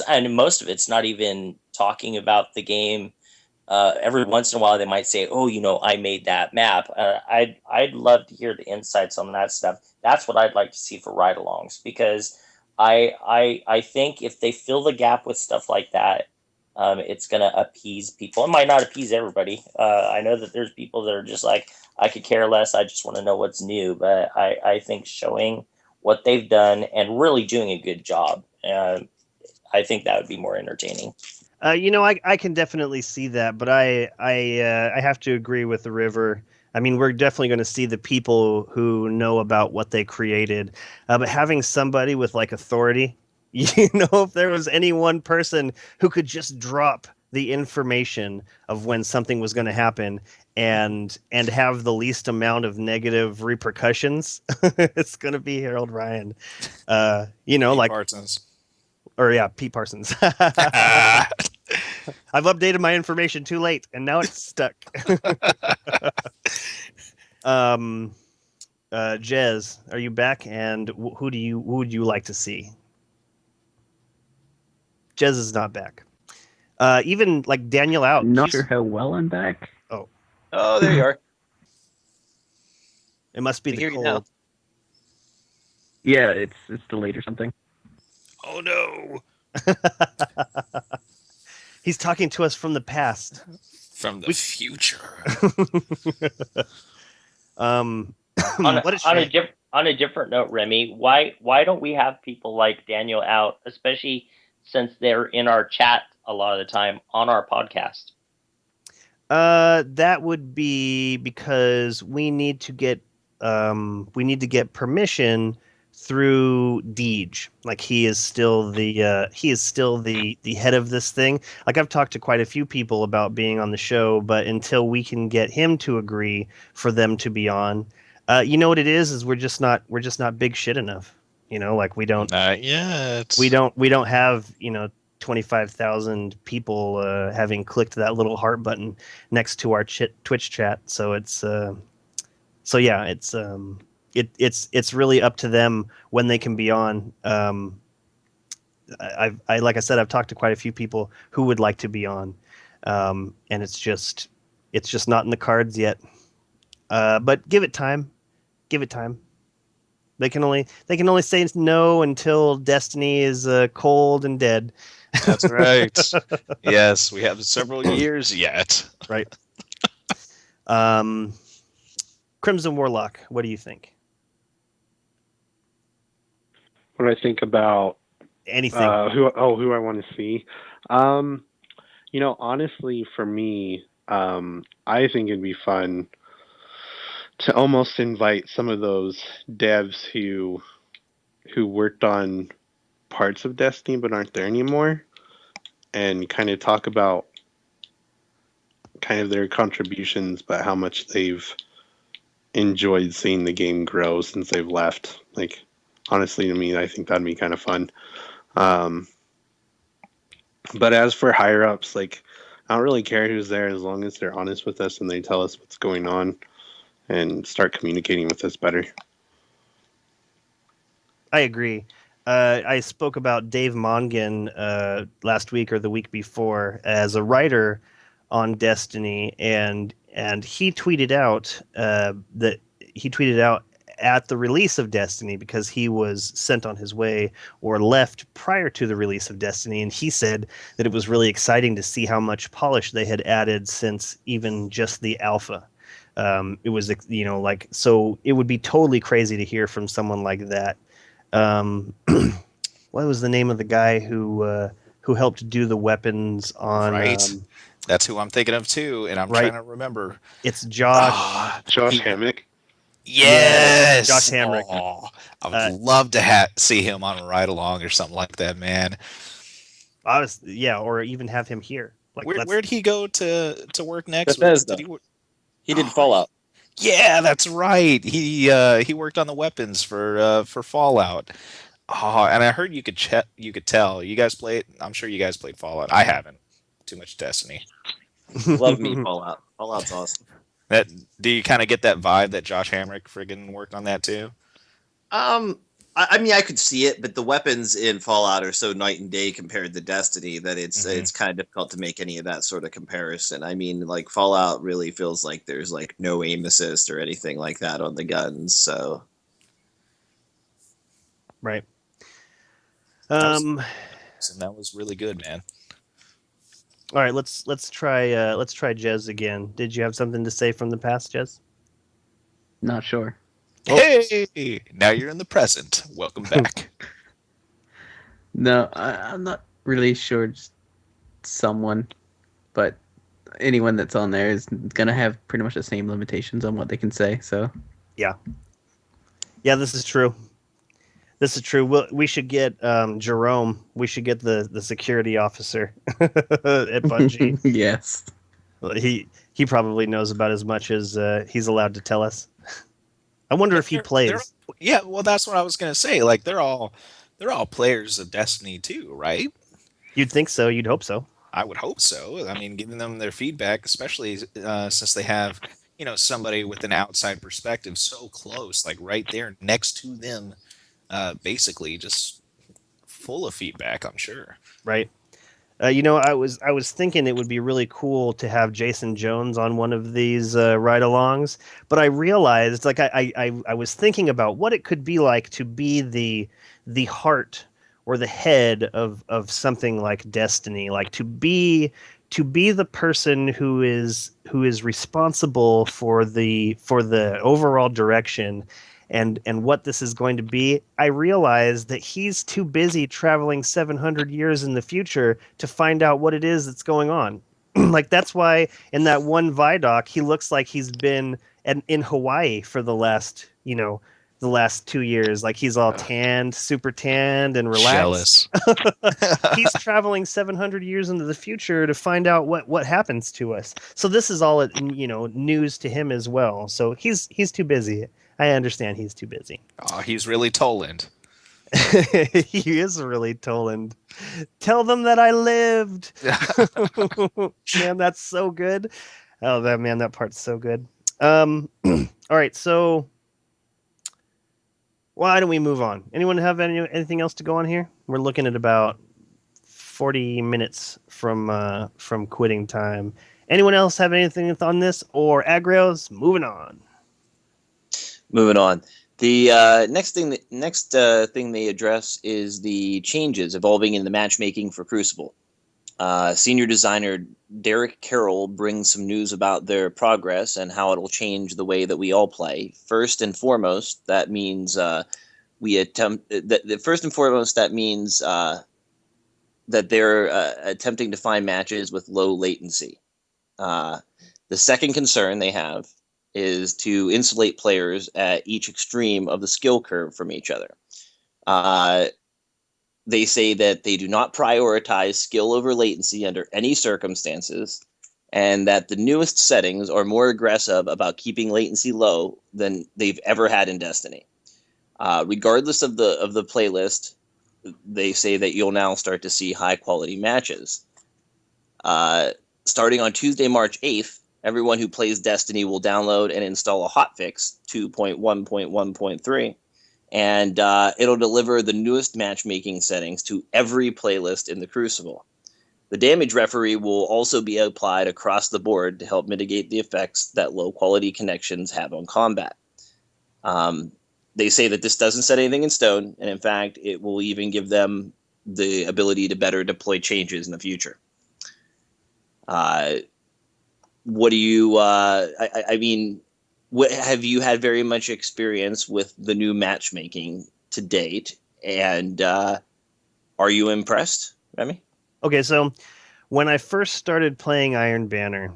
and most of it's not even talking about the game. Every once in a while, they might say, "Oh, I made that map." I'd love to hear the insights on that stuff. That's what I'd like to see for ride-alongs, because I think if they fill the gap with stuff like that, it's gonna appease people. It might not appease everybody. I know that there's people that are just like, I could care less. I just want to know what's new. But I think showing what they've done and really doing a good job, I think that would be more entertaining. I can definitely see that, but I have to agree with the River. I mean, we're definitely going to see the people who know about what they created, but having somebody with like authority, if there was any one person who could just drop the information of when something was going to happen and have the least amount of negative repercussions, it's going to be Harold Ryan. Pete Like, Parsons. or yeah, Pete Parsons. I've updated my information too late, and now it's stuck. um, Jez, are you back? And who would you like to see? Jez is not back. Even like Daniel out. Not sure how well I'm back. Oh, Oh, there you are. it must be We the hear you now. cold. Yeah, it's delayed or something. Oh no! He's talking to us from the past. From the future. um, On what a on a shame. on a different note, Remy, why don't we have people like Daniel out, especially since they're in our chat a lot of the time on our podcast? That would be because we need to get permission through Deej. Like he is still the head of this thing. Like I've talked to quite a few people about being on the show, but until we can get him to agree for them to be on, you know what it is we're just not big shit enough. You know, like Not yet. we don't have 25,000 people having clicked that little heart button next to our Twitch chat. So so yeah, it's really up to them when they can be on. I like I said, I've talked to quite a few people who would like to be on, and it's just not in the cards yet. But give it time. Give it time. They can only say no until Destiny is cold and dead. That's right. Yes, we have several years yet. Right. Um, Crimson Warlock. What do you think? What do I think about Anything? who I want to see? Honestly, for me, I think it'd be fun to almost invite some of those devs who worked on parts of Destiny but aren't there anymore, and kind of talk about kind of their contributions, but how much they've enjoyed seeing the game grow since they've left. Like, honestly, to me, I think that'd be kind of fun. Um, but as for higher ups, like, I don't really care who's there as long as they're honest with us and they tell us what's going on and start communicating with us better. I agree. I spoke about Dave Mongan last week or the week before as a writer on Destiny, and he tweeted out at the release of Destiny because he was sent on his way or left prior to the release of Destiny, and he said that it was really exciting to see how much polish they had added since even just the alpha. It was like so it would be totally crazy to hear from someone like that. um, what was the name of the guy who helped do the weapons on Right. That's who I'm thinking of too, and I'm right? trying to remember. It's Josh. Josh He Hammock. Yes, Josh Yes. Hamrick. Oh, I would Uh, love to see him on a ride along or something like that, man. yeah, or even have him here. Like let's Where'd he go to work next? Bethesda. Did he? He did Oh, Fallout. yeah, that's right. He worked on the weapons for Fallout. Oh, and I heard you could tell. You guys played. I'm sure you guys played Fallout. I haven't. Too much Destiny. Love me Fallout. Fallout's awesome. That do you kind of get that vibe that Josh Hamrick friggin' worked on that too? I mean, I could see it, but the weapons in Fallout are so night and day compared to Destiny that Mhm. it's kind of difficult to make any of that sort of comparison. I mean, like Fallout really feels like there's like no aim assist or anything like that on the guns. So right. That was Um. that was really good, man. All right. Let's try Jez again. Did you have something to say from the past, Jez? Not sure. Oh. Hey, now you're in the present. Welcome back. No, I'm not really sure. Just someone, but anyone that's on there is gonna have pretty much the same limitations on what they can say. So Yeah. Yeah. This is true. This is true. We should get Jerome. We should get the security officer at Bungie. yes, Well, he probably knows about as much as he's allowed to tell us. I wonder Yeah, if he they're plays. yeah. Well, that's what I was gonna say. Like they're all players of Destiny too, right? You'd think so. You'd hope so. I would hope so. I mean, giving them their feedback, especially since they have somebody with an outside perspective so close, like right there next to them, basically just full of feedback, I'm sure. Right. I was thinking it would be really cool to have Jason Jones on one of these ride-alongs, but I realized, like, I was thinking about what it could be like to be the heart or the head of something like Destiny, like to be the person who is responsible for the overall direction and what this is going to be. I realize that he's too busy traveling 700 years in the future to find out what it is that's going on. Like that's why in that one Vidoc, he looks like he's been in Hawaii for the last 2 years. Like he's all tanned, super tanned, and relaxed. Jealous. He's traveling 700 years into the future to find out what happens to us. So this is all news to him as well. So he's too busy. I understand he's too busy. Oh, he's really Toland. He is really Toland. Tell them that I lived. Man, that's so good. Oh, that part's so good. All right, so why don't we move on? Anyone have anything else to go on here? We're looking at about 40 minutes from quitting time. Anyone else have anything on this or agrios? Moving on. Moving on. The next thing they address is the changes evolving in the matchmaking for Crucible. Senior designer Derek Carroll brings some news about their progress and how it'll change the way that we all play. First and foremost, that means that they're attempting to find matches with low latency. The second concern they have is to insulate players at each extreme of the skill curve from each other. They say that they do not prioritize skill over latency under any circumstances, and that the newest settings are more aggressive about keeping latency low than they've ever had in Destiny. Regardless of the playlist, they say that you'll now start to see high quality matches. Starting on Tuesday, March 8th, everyone who plays Destiny will download and install a hotfix 2.1.1.3, and it'll deliver the newest matchmaking settings to every playlist in the Crucible. The damage referee will also be applied across the board to help mitigate the effects that low-quality connections have on combat. They say that this doesn't set anything in stone, and in fact, it will even give them the ability to better deploy changes in the future. What do you? I mean, have you had very much experience with the new matchmaking to date, and are you impressed, Remy? Okay, so when I first started playing Iron Banner,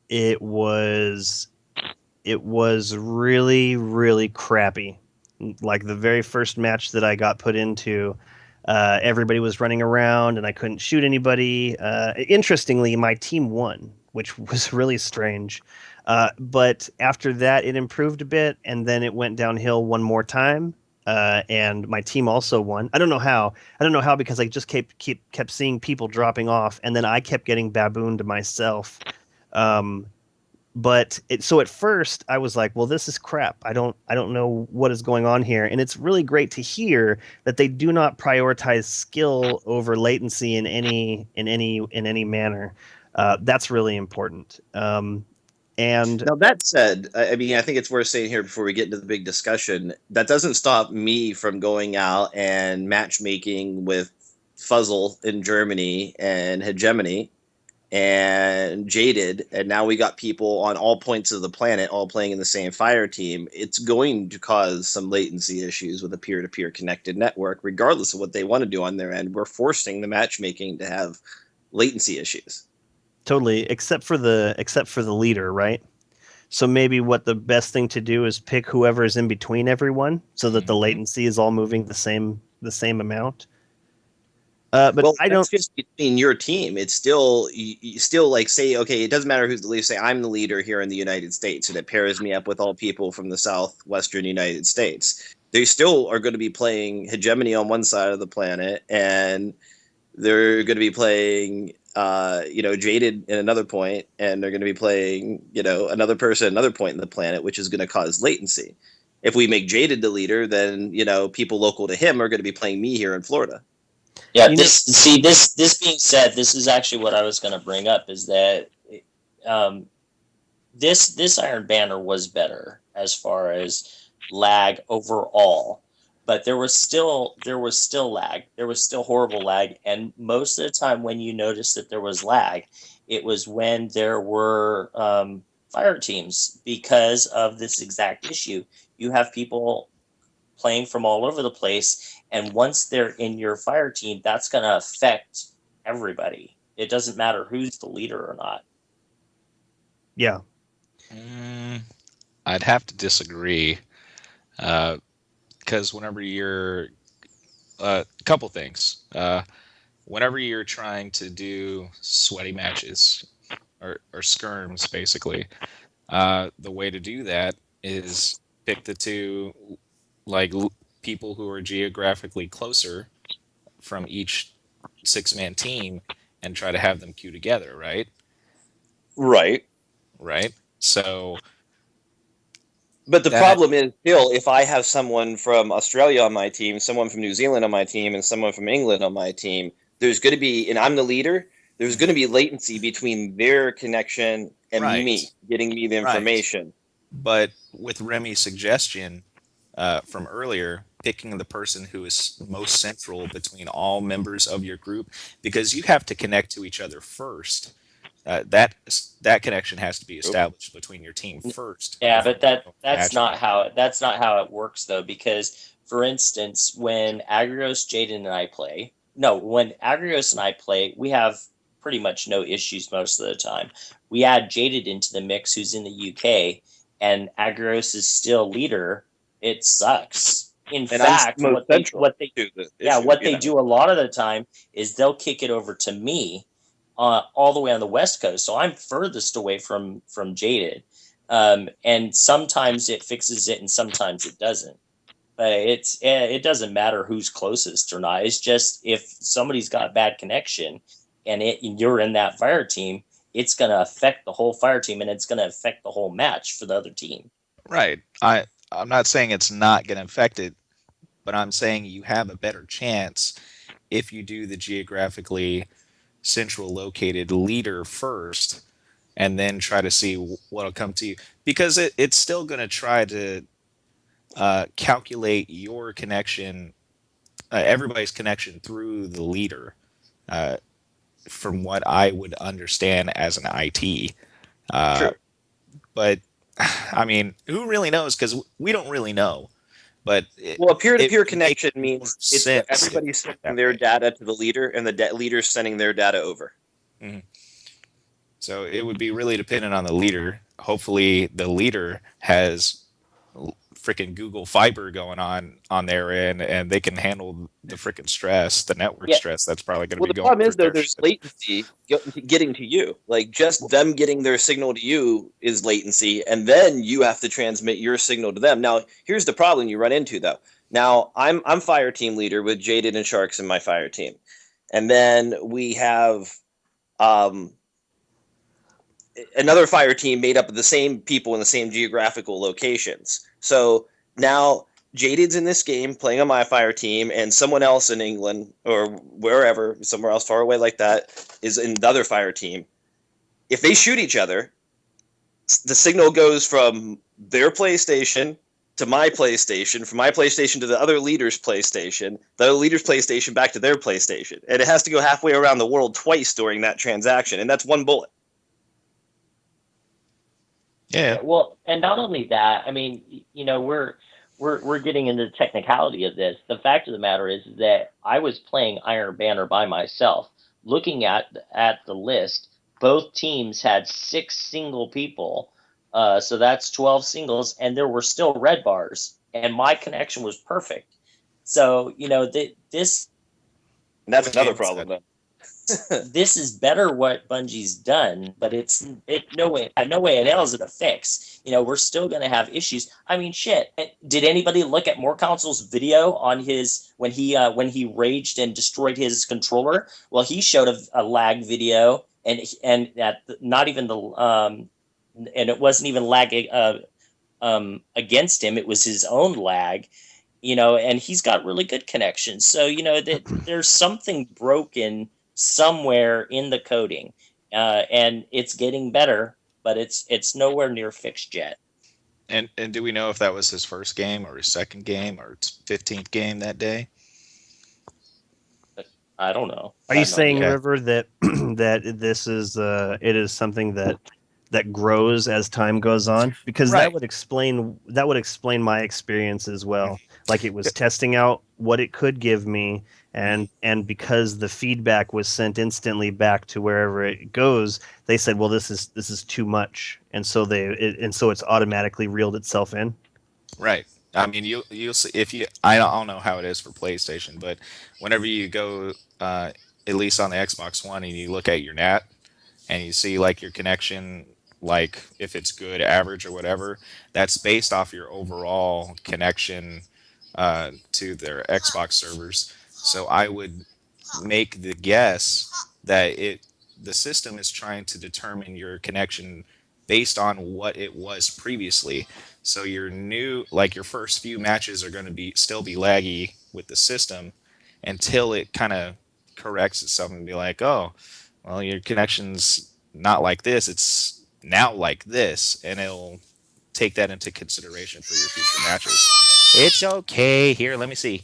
it was really, really crappy. Like the very first match that I got put into, everybody was running around and I couldn't shoot anybody. Interestingly, my team won, which was really strange. But after that, it improved a bit, and then it went downhill one more time. And my team also won. I don't know how. I don't know how because I just kept seeing people dropping off, and then I kept getting babooned myself. So at first I was like, well, this is crap. I don't know what is going on here. And it's really great to hear that they do not prioritize skill over latency in any manner. That's really important. And Now, that said, I mean, I think it's worth saying here before we get into the big discussion, that doesn't stop me from going out and matchmaking with Fuzzle in Germany and Hegemony and Jaded, and now we got people on all points of the planet all playing in the same fire team. It's going to cause some latency issues with a peer-to-peer connected network, regardless of what they want to do on their end. We're forcing the matchmaking to have latency issues. totally, except for the leader, right? So maybe what the best thing to do is pick whoever is in between everyone, so that the latency is all moving the same amount. But Well, I that's don't. just between your team. It's still you still like say, okay, it doesn't matter who's the leader. Say I'm the leader here in the United States, and it pairs me up with all people from the southwestern United States. They still are going to be playing Hegemony on one side of the planet, and they're going to be playing Jaded in another point, and they're going to be playing, another person at another point in the planet, which is going to cause latency. If we make Jaded the leader, then people local to him are going to be playing me here in Florida. Yeah, You know, this being said, this is actually what I was going to bring up, is that um, this Iron Banner was better as far as lag overall, but there was still lag. There was still horrible lag, and most of the time when you noticed that there was lag, it was when there were fire teams, because of this exact issue. You have people playing from all over the place, and once they're in your fire team, that's going to affect everybody. It doesn't matter who's the leader or not. yeah. Mm, I'd have to disagree, because whenever you're a couple things, whenever you're trying to do sweaty matches or skirms, basically, the way to do that is pick the two like people who are geographically closer from each six-man team and try to have them queue together, right? Right. Right. So But the that problem is still, if I have someone from Australia on my team, someone from New Zealand on my team, and someone from England on my team, there's going to be, and I'm the leader, there's going to be latency between their connection and right, me getting me the right. information. But with Remy's suggestion from earlier, picking the person who is most central between all members of your group, because you have to connect to each other first. That connection has to be Oop. established between your team first Yeah, before but you that go that's match. not how it works though, because for instance, when Agrios, Jaden, and I play, no, when Agrios and I play, we have pretty much no issues most of the time. We add Jaded into the mix, who's in the UK, and Agrios is still leader. It sucks. In And I'm fact, most central to the yeah, issue, what they do a lot of the time is they'll kick it over to me, all the way on the West Coast, so I'm furthest away from Jaded. And sometimes it fixes it, and sometimes it doesn't. But it doesn't matter who's closest or not. It's just if somebody's got bad connection, and you're in that fire team, it's going to affect the whole fire team, and it's going to affect the whole match for the other team. Right. I'm not saying it's not going to affect it, but I'm saying you have a better chance if you do the geographically central located leader first and then try to see what'll come to you, because it's still going to try to calculate your connection, everybody's connection through the leader, uh, from what I would understand as an IT. Uh, true. but I mean, who really knows? Because we don't really know. But Well, a it peer-to-peer would make connection more means it's sense if everybody's it's sending that their way. data to the leader, and the leader's sending their data over. Mhm. So it would be really dependent on the leader. Hopefully, the leader has freaking Google Fiber going on their end, and they can handle the freaking stress, the network Yeah, stress that's probably going to Well, be the going problem through is though, their there's shit. latency getting to you. Like just them getting their signal to you is latency, and then you have to transmit your signal to them. Now, here's the problem you run into though. Now, I'm fire team leader with Jaded and Sharks in my fire team, and then we have um, another fire team made up of the same people in the same geographical locations. So now Jaded's in this game playing on my fire team, and someone else in England or wherever, somewhere else far away like that, is in the other fire team. If they shoot each other, the signal goes from their PlayStation to my PlayStation, from my PlayStation to the other leader's PlayStation, the other leader's PlayStation back to their PlayStation. And it has to go halfway around the world twice during that transaction, and that's one bullet. Yeah. yeah. Well, and not only that, I mean, we're getting into the technicality of this. The fact of the matter is that I was playing Iron Banner by myself. Looking at the list, both teams had six single people, so that's 12 singles, and there were still red bars, and my connection was perfect. So this And that's What another game is problem that? then. this is better what Bungie's done, but it's no way in hell is it a fix. We're still going to have issues. I mean, shit. Did anybody look at More Console's video on his when he raged and destroyed his controller? Well, he showed a lag video, and that not even the and it wasn't even lag against him. It was his own lag. And he's got really good connections. So that there's something broken somewhere in the coding, and it's getting better, but it's nowhere near fixed yet. And do we know if that was his first game or his second game or 15th game that day? I don't know. Are you saying, idea. River, that that this is it is something that grows as time goes on? Because Right. that would explain my experience as well. Like, it was testing out what it could give me, and because the feedback was sent instantly back to wherever it goes, they said, well, this is too much, and so it's automatically reeled itself in. Right. I mean, you'll see if you. I don't know how it is for PlayStation, but whenever you go, at least on the Xbox One, and you look at your NAT and you see like your connection, like if it's good, average, or whatever, that's based off your overall connection to their Xbox servers. So I would make the guess that the system is trying to determine your connection based on what it was previously. So your first few matches are going to still be laggy with the system until it kind of corrects itself and be like, oh, well, your connection's not like this, it's now like this, and it'll take that into consideration for your future matches. It's okay. Here, let me see.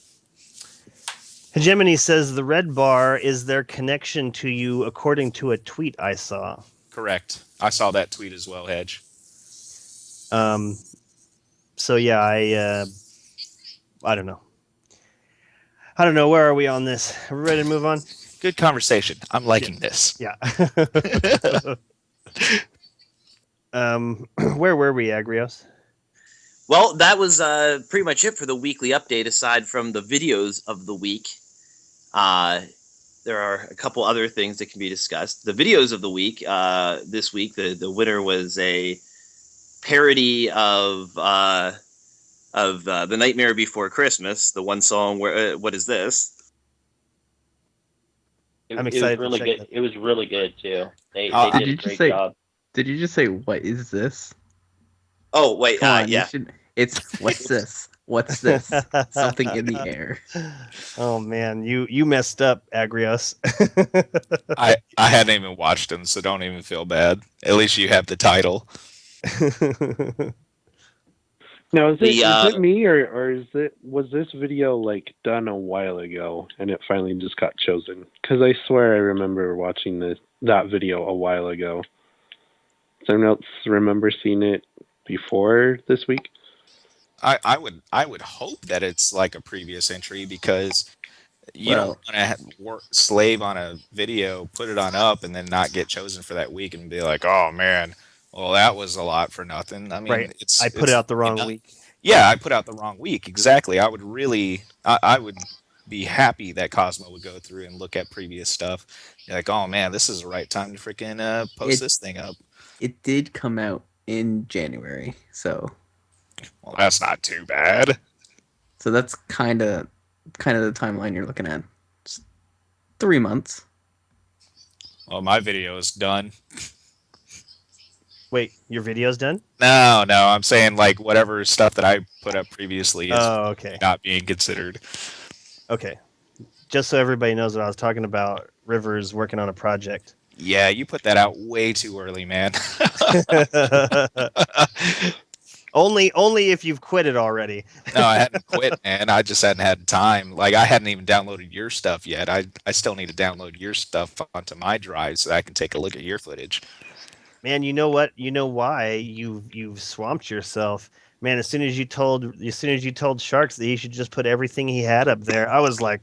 Hegemony says the red bar is their connection to you, according to a tweet I saw. Correct. I saw that tweet as well, Hedge. So yeah, I don't know. I don't know. Where are we on this? Are we ready to move on? Good conversation. I'm liking this. Yeah. Where were we, Agrios? Well, that was pretty much it for the weekly update, aside from the videos of the week. There are a couple other things that can be discussed. The videos of the week, this week, the winner was a parody of The Nightmare Before Christmas, the one song, What Is This? I'm excited It was really to check good. that. It was really good too. They Did did you a just great say- job. Did you just say what is this? Oh, wait, Come on, yeah. you should. It's what's this? What's this? Something in the air. Oh man, you messed up, Agrios. I hadn't even watched them, so don't even feel bad. At least you have the title. Now, is The, it me or was this video like done a while ago and it finally just got chosen? Because I swear I remember watching that video a while ago. Does anyone else remember seeing it before this week? I would hope that it's like a previous entry, because you don't want to slave on a video, put it on up, and then not get chosen for that week and be like, oh man, well that was a lot for nothing. I mean, Right. I put it out the wrong week. Yeah, I put out the wrong week. Exactly. I would be happy that Cosmo would go through and look at previous stuff. Be like, oh man, this is the right time to freaking post this thing up. It did come out in January, so Well, that's not too bad. so that's kind of the timeline you're looking at. It's 3 months. Well, my video is done. Wait, your video's done? No, I'm saying like whatever stuff that I put up previously is okay. not being considered. Okay. Just so everybody knows what I was talking about, River's working on a project. Yeah, you put that out way too early, man. only if you've quit it already. No, I hadn't quit, man. I just hadn't had time. Like, I hadn't even downloaded your stuff yet. I still need to download your stuff onto my drive so I can take a look at your footage. Man, you know what? You know why you've swamped yourself. Man, as soon as you told Sharks that he should just put everything he had up there, I was like,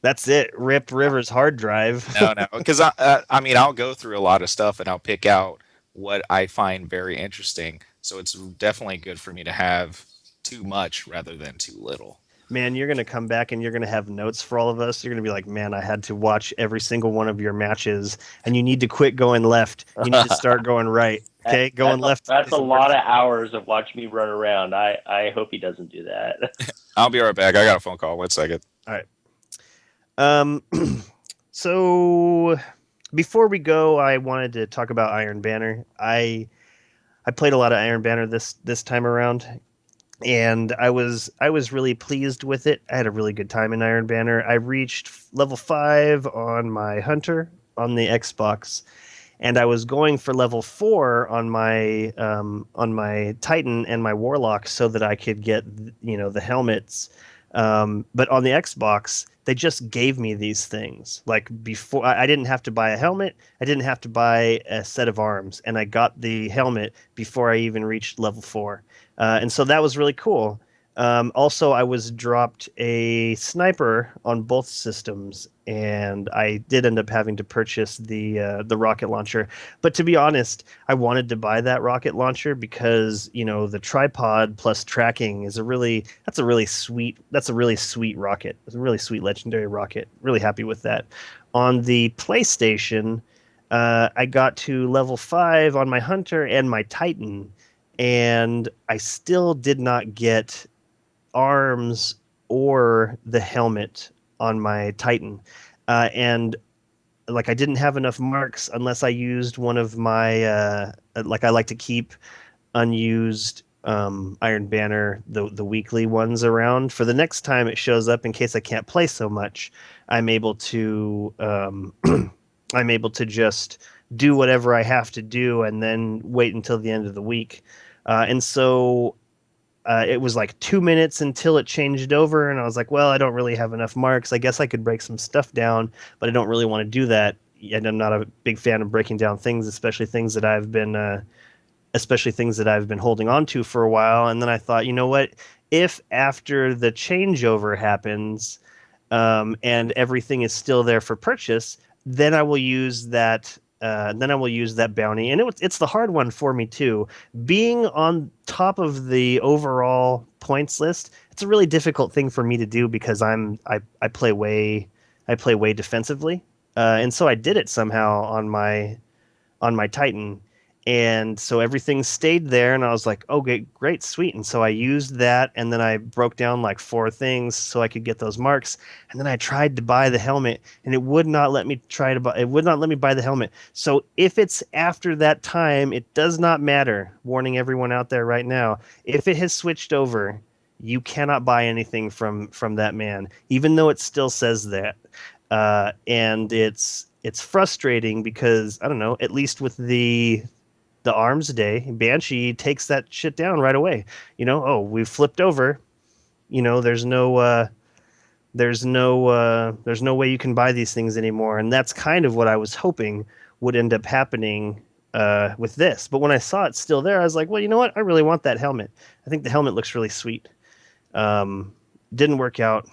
that's it. Rip River's hard drive. No, because I mean, I'll go through a lot of stuff and I'll pick out what I find very interesting. So it's definitely good for me to have too much rather than too little. Man, you're going to come back and you're going to have notes for all of us. You're going to be like, man, I had to watch every single one of your matches, and you need to quit going left. You need to start going right. Okay, going left That's a isn't lot working. of hours of watching me run around. I hope he doesn't do that. I'll be right back. I got a phone call. 1 second. All right. Um, so before we go, I wanted to talk about Iron Banner. I played a lot of Iron Banner this time around, and I was really pleased with it. I had a really good time in Iron Banner. I reached level 5 on my Hunter on the Xbox, and I was going for level 4 on my Titan and my Warlock so that I could get the helmets. But on the Xbox, they just gave me these things. Like before, I didn't have to buy a helmet. I didn't have to buy a set of arms, and I got the helmet before I even reached level 4. And so that was really cool. Also, I was dropped a sniper on both systems, and I did end up having to purchase the rocket launcher. But to be honest, I wanted to buy that rocket launcher because the tripod plus tracking is a really sweet rocket. It's a really sweet legendary rocket. Really happy with that. On the PlayStation, I got to level 5 on my Hunter and my Titan, and I still did not get arms or the helmet on my Titan. And like I didn't have enough marks unless I used one of my like I like to keep unused Iron Banner the weekly ones around for the next time it shows up in case I can't play so much. I'm able to I'm able to just do whatever I have to do and then wait until the end of the week. And so it was like 2 minutes until it changed over, and I was like, well, I don't really have enough marks. I guess I could break some stuff down, but I don't really want to do that. And I'm not a big fan of breaking down things, especially things that I've been holding on to for a while. And then I thought, you know what? If after the changeover happens, and everything is still there for purchase, then I will use that. Then I will use that bounty, and it's the hard one for me too. Being on top of the overall points list, it's a really difficult thing for me to do because I play way defensively, and so I did it somehow on my Titan. And so everything stayed there, and I was like, okay, great, sweet. And so I used that, and then I broke down like 4 things so I could get those marks. And then I tried to buy the helmet, and it would not let me it would not let me buy the helmet. So if it's after that time, it does not matter. Warning everyone out there right now, if it has switched over, you cannot buy anything from that man, even though it still says that. And it's frustrating because I don't know, at least with the arms day, Banshee takes that shit down right away. Oh, we've flipped over. There's no way you can buy these things anymore, and that's kind of what I was hoping would end up happening with this. But when I saw it still there, I was like, well, you know what? I really want that helmet. I think the helmet looks really sweet. Didn't work out.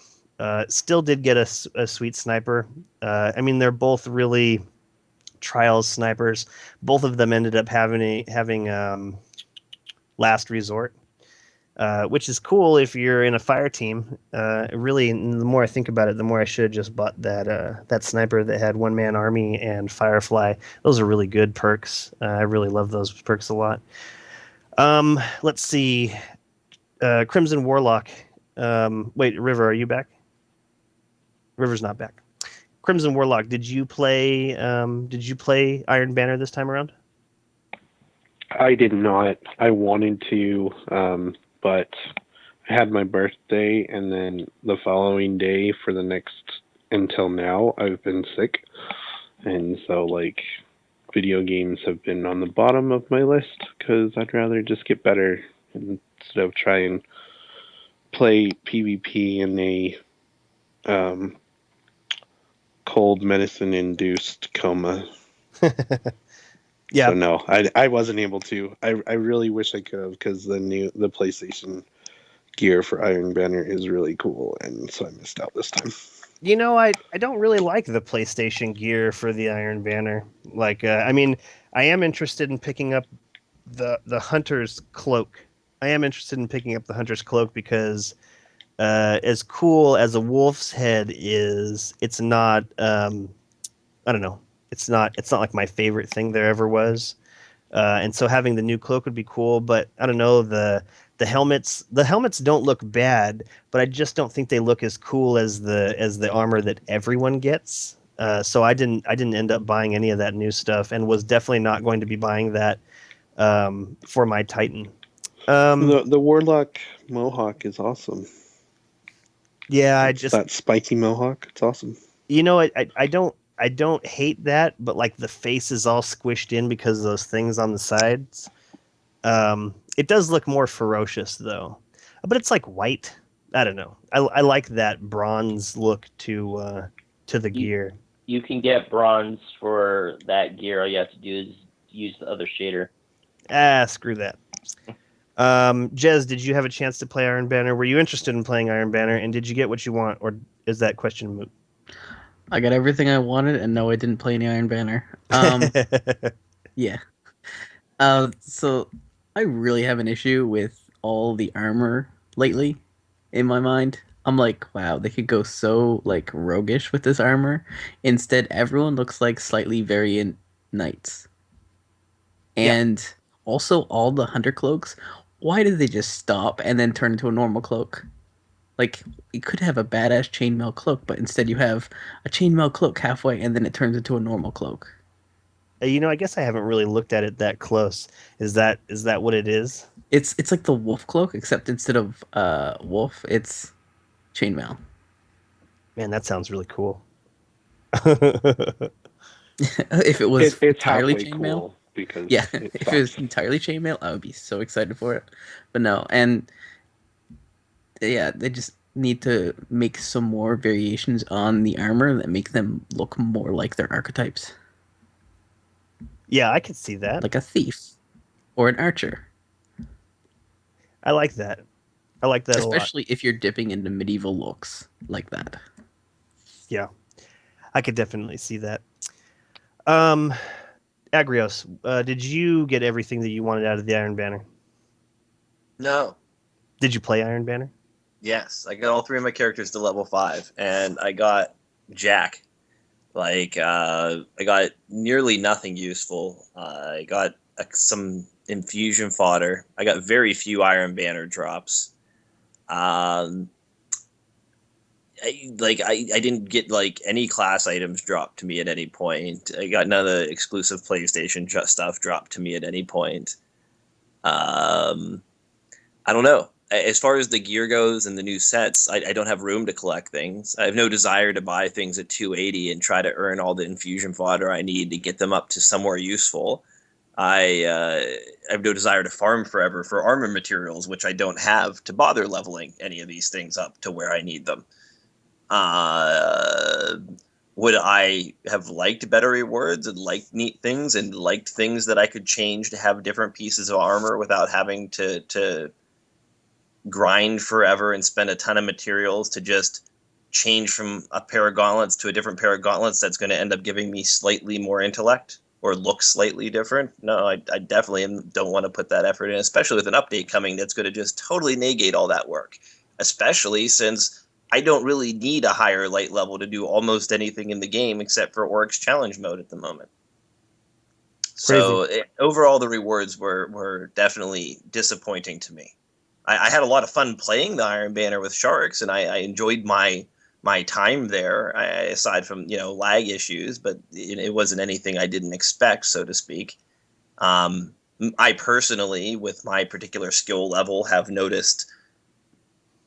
Still did get a sweet sniper. I mean, they're both really trials snipers. Both of them ended up having last resort, which is cool if you're in a fire team. Really, the more I think about it, the more I should have just bought that sniper that had one man army and firefly. Those are really good perks. I really love those perks a lot. Let's see, Crimson Warlock. Wait, River, are you back? River's not back. Crimson Warlock, did you play Iron Banner this time around? I did not. I wanted to, but I had my birthday, and then the following day for the next until now, I've been sick, and so like video games have been on the bottom of my list because I'd rather just get better instead of try and play PvP in a cold medicine induced coma. Yeah. So no, I wasn't able to. I really wish I could have because the PlayStation gear for Iron Banner is really cool, and so I missed out this time. I don't really like the PlayStation gear for the Iron Banner. Like, I mean, I am interested in picking up the Hunter's cloak. I am interested in picking up the Hunter's cloak because as cool as a wolf's head is, it's not. I don't know. It's not like my favorite thing there ever was. And so having the new cloak would be cool, but I don't know, the helmets don't look bad, but I just don't think they look as cool as the armor that everyone gets. So I didn't end up buying any of that new stuff, and was definitely not going to be buying that for my Titan. Um, The warlock mohawk is awesome. yeah, It's that spiky mohawk. It's awesome. I don't hate that, but like the face is all squished in because of those things on the sides. It does look more ferocious though, but it's like white. I don't know. I like that bronze look to the You gear. you can get bronze for that gear. All you have to do is use the other shader. Screw that. Jez, did you have a chance to play Iron Banner? Were you interested in playing Iron Banner, and did you get what you want, or is that question moot? I got everything I wanted, and no, I didn't play any Iron Banner. Yeah. So I really have an issue with all the armor lately. In my mind, I'm like, wow, they could go so like roguish with this armor. Instead, everyone looks like slightly variant knights, Yeah. and also all the hunter cloaks. Why did they just stop and then turn into a normal cloak? Like you could have a badass chainmail cloak, but instead you have a chainmail cloak halfway, and then it turns into a normal cloak. I guess I haven't really looked at it that close. Is that what it is? It's like the wolf cloak, except instead of wolf, it's chainmail. Man, that sounds really cool. If it was It's entirely halfway chainmail, cool because yeah. it If it was sucks. entirely chainmail, I would be so excited for it. But no, and yeah, they just need to make some more variations on the armor that make them look more like their archetypes, Yeah, I could see that. like a thief or an archer. I like that. I like that a lot. Especially if you're dipping into medieval looks like that. Yeah, I could definitely see that. Um, Agrios, did you get everything that you wanted out of the Iron Banner? No. Did you play Iron Banner? Yes, I got all three of my characters to level 5, and I got Jack. Like, I got nearly nothing useful. I got some infusion fodder. I got very few Iron Banner drops. Um, I didn't get like any class items dropped to me at any point. I got none of the exclusive PlayStation stuff dropped to me at any point. Um, I don't know. As far as the gear goes and the new sets, I don't have room to collect things. I have no desire to buy things at 280 and try to earn all the infusion fodder I need to get them up to somewhere useful. I have no desire to farm forever for armor materials, which I don't have to bother leveling any of these things up to where I need them. Uh, would I have liked better rewards and liked neat things and liked things that I could change to have different pieces of armor without having to grind forever and spend a ton of materials to just change from a pair of gauntlets to a different pair of gauntlets that's going to end up giving me slightly more intellect or look slightly different? No, I definitely don't want to put that effort in, especially with an update coming that's going to just totally negate all that work, especially since I don't really need a higher light level to do almost anything in the game except for Oryx Challenge mode at the moment. Crazy. So overall, the rewards were definitely disappointing to me. I had a lot of fun playing the Iron Banner with Sharks, and I enjoyed my time there. Aside from lag issues, but it wasn't anything I didn't expect, so to speak. Um, I personally, with my particular skill level, have noticed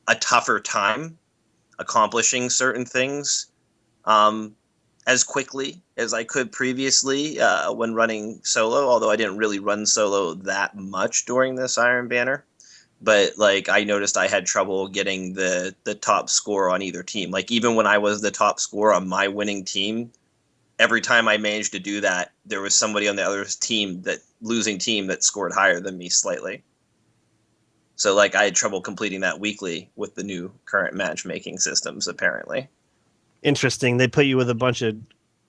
a tougher time accomplishing certain things um, as quickly as I could previously when running solo. Although I didn't really run solo that much during this Iron Banner, but like I noticed I had trouble getting the top score on either team. Like even when I was the top score on my winning team, every time I managed to do that, there was somebody on the other team, that losing team, that scored higher than me slightly. So like I had trouble completing that weekly with the new current matchmaking systems apparently. Interesting. They put you with a bunch of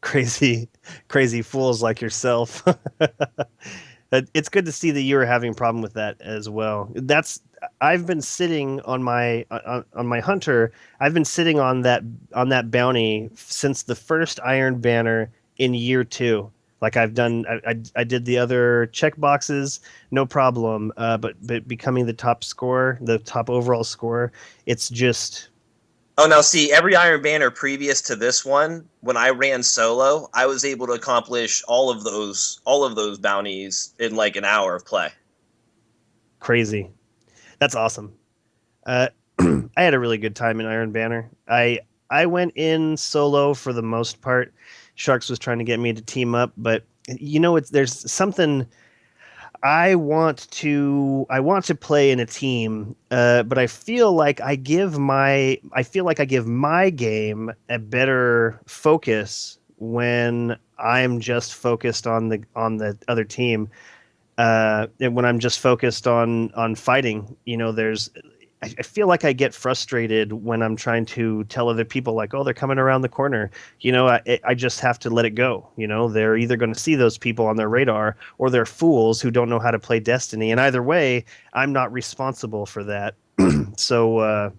crazy, crazy fools like yourself. It's good to see that you were having a problem with that as well. I've been sitting on my hunter. I've been sitting on that bounty since the first Iron Banner in year two. Like I did the other check boxes, no problem. But becoming the top scorer, the top overall scorer, it's just Oh, now see, every Iron Banner previous to this one, when I ran solo, I was able to accomplish all of those bounties in like an hour of play. crazy. That's awesome. Uh, I had a really good time in Iron Banner. I went in solo for the most part. Sharks was trying to get me to team up, but there's something I want to play in a team, but I feel like I give my game a better focus when I'm just focused on the other team. And when I'm just focused on fighting, I feel like I get frustrated when I'm trying to tell other people like, oh, they're coming around the corner. I just have to let it go. They're either going to see those people on their radar or they're fools who don't know how to play Destiny. And either way, I'm not responsible for that. So,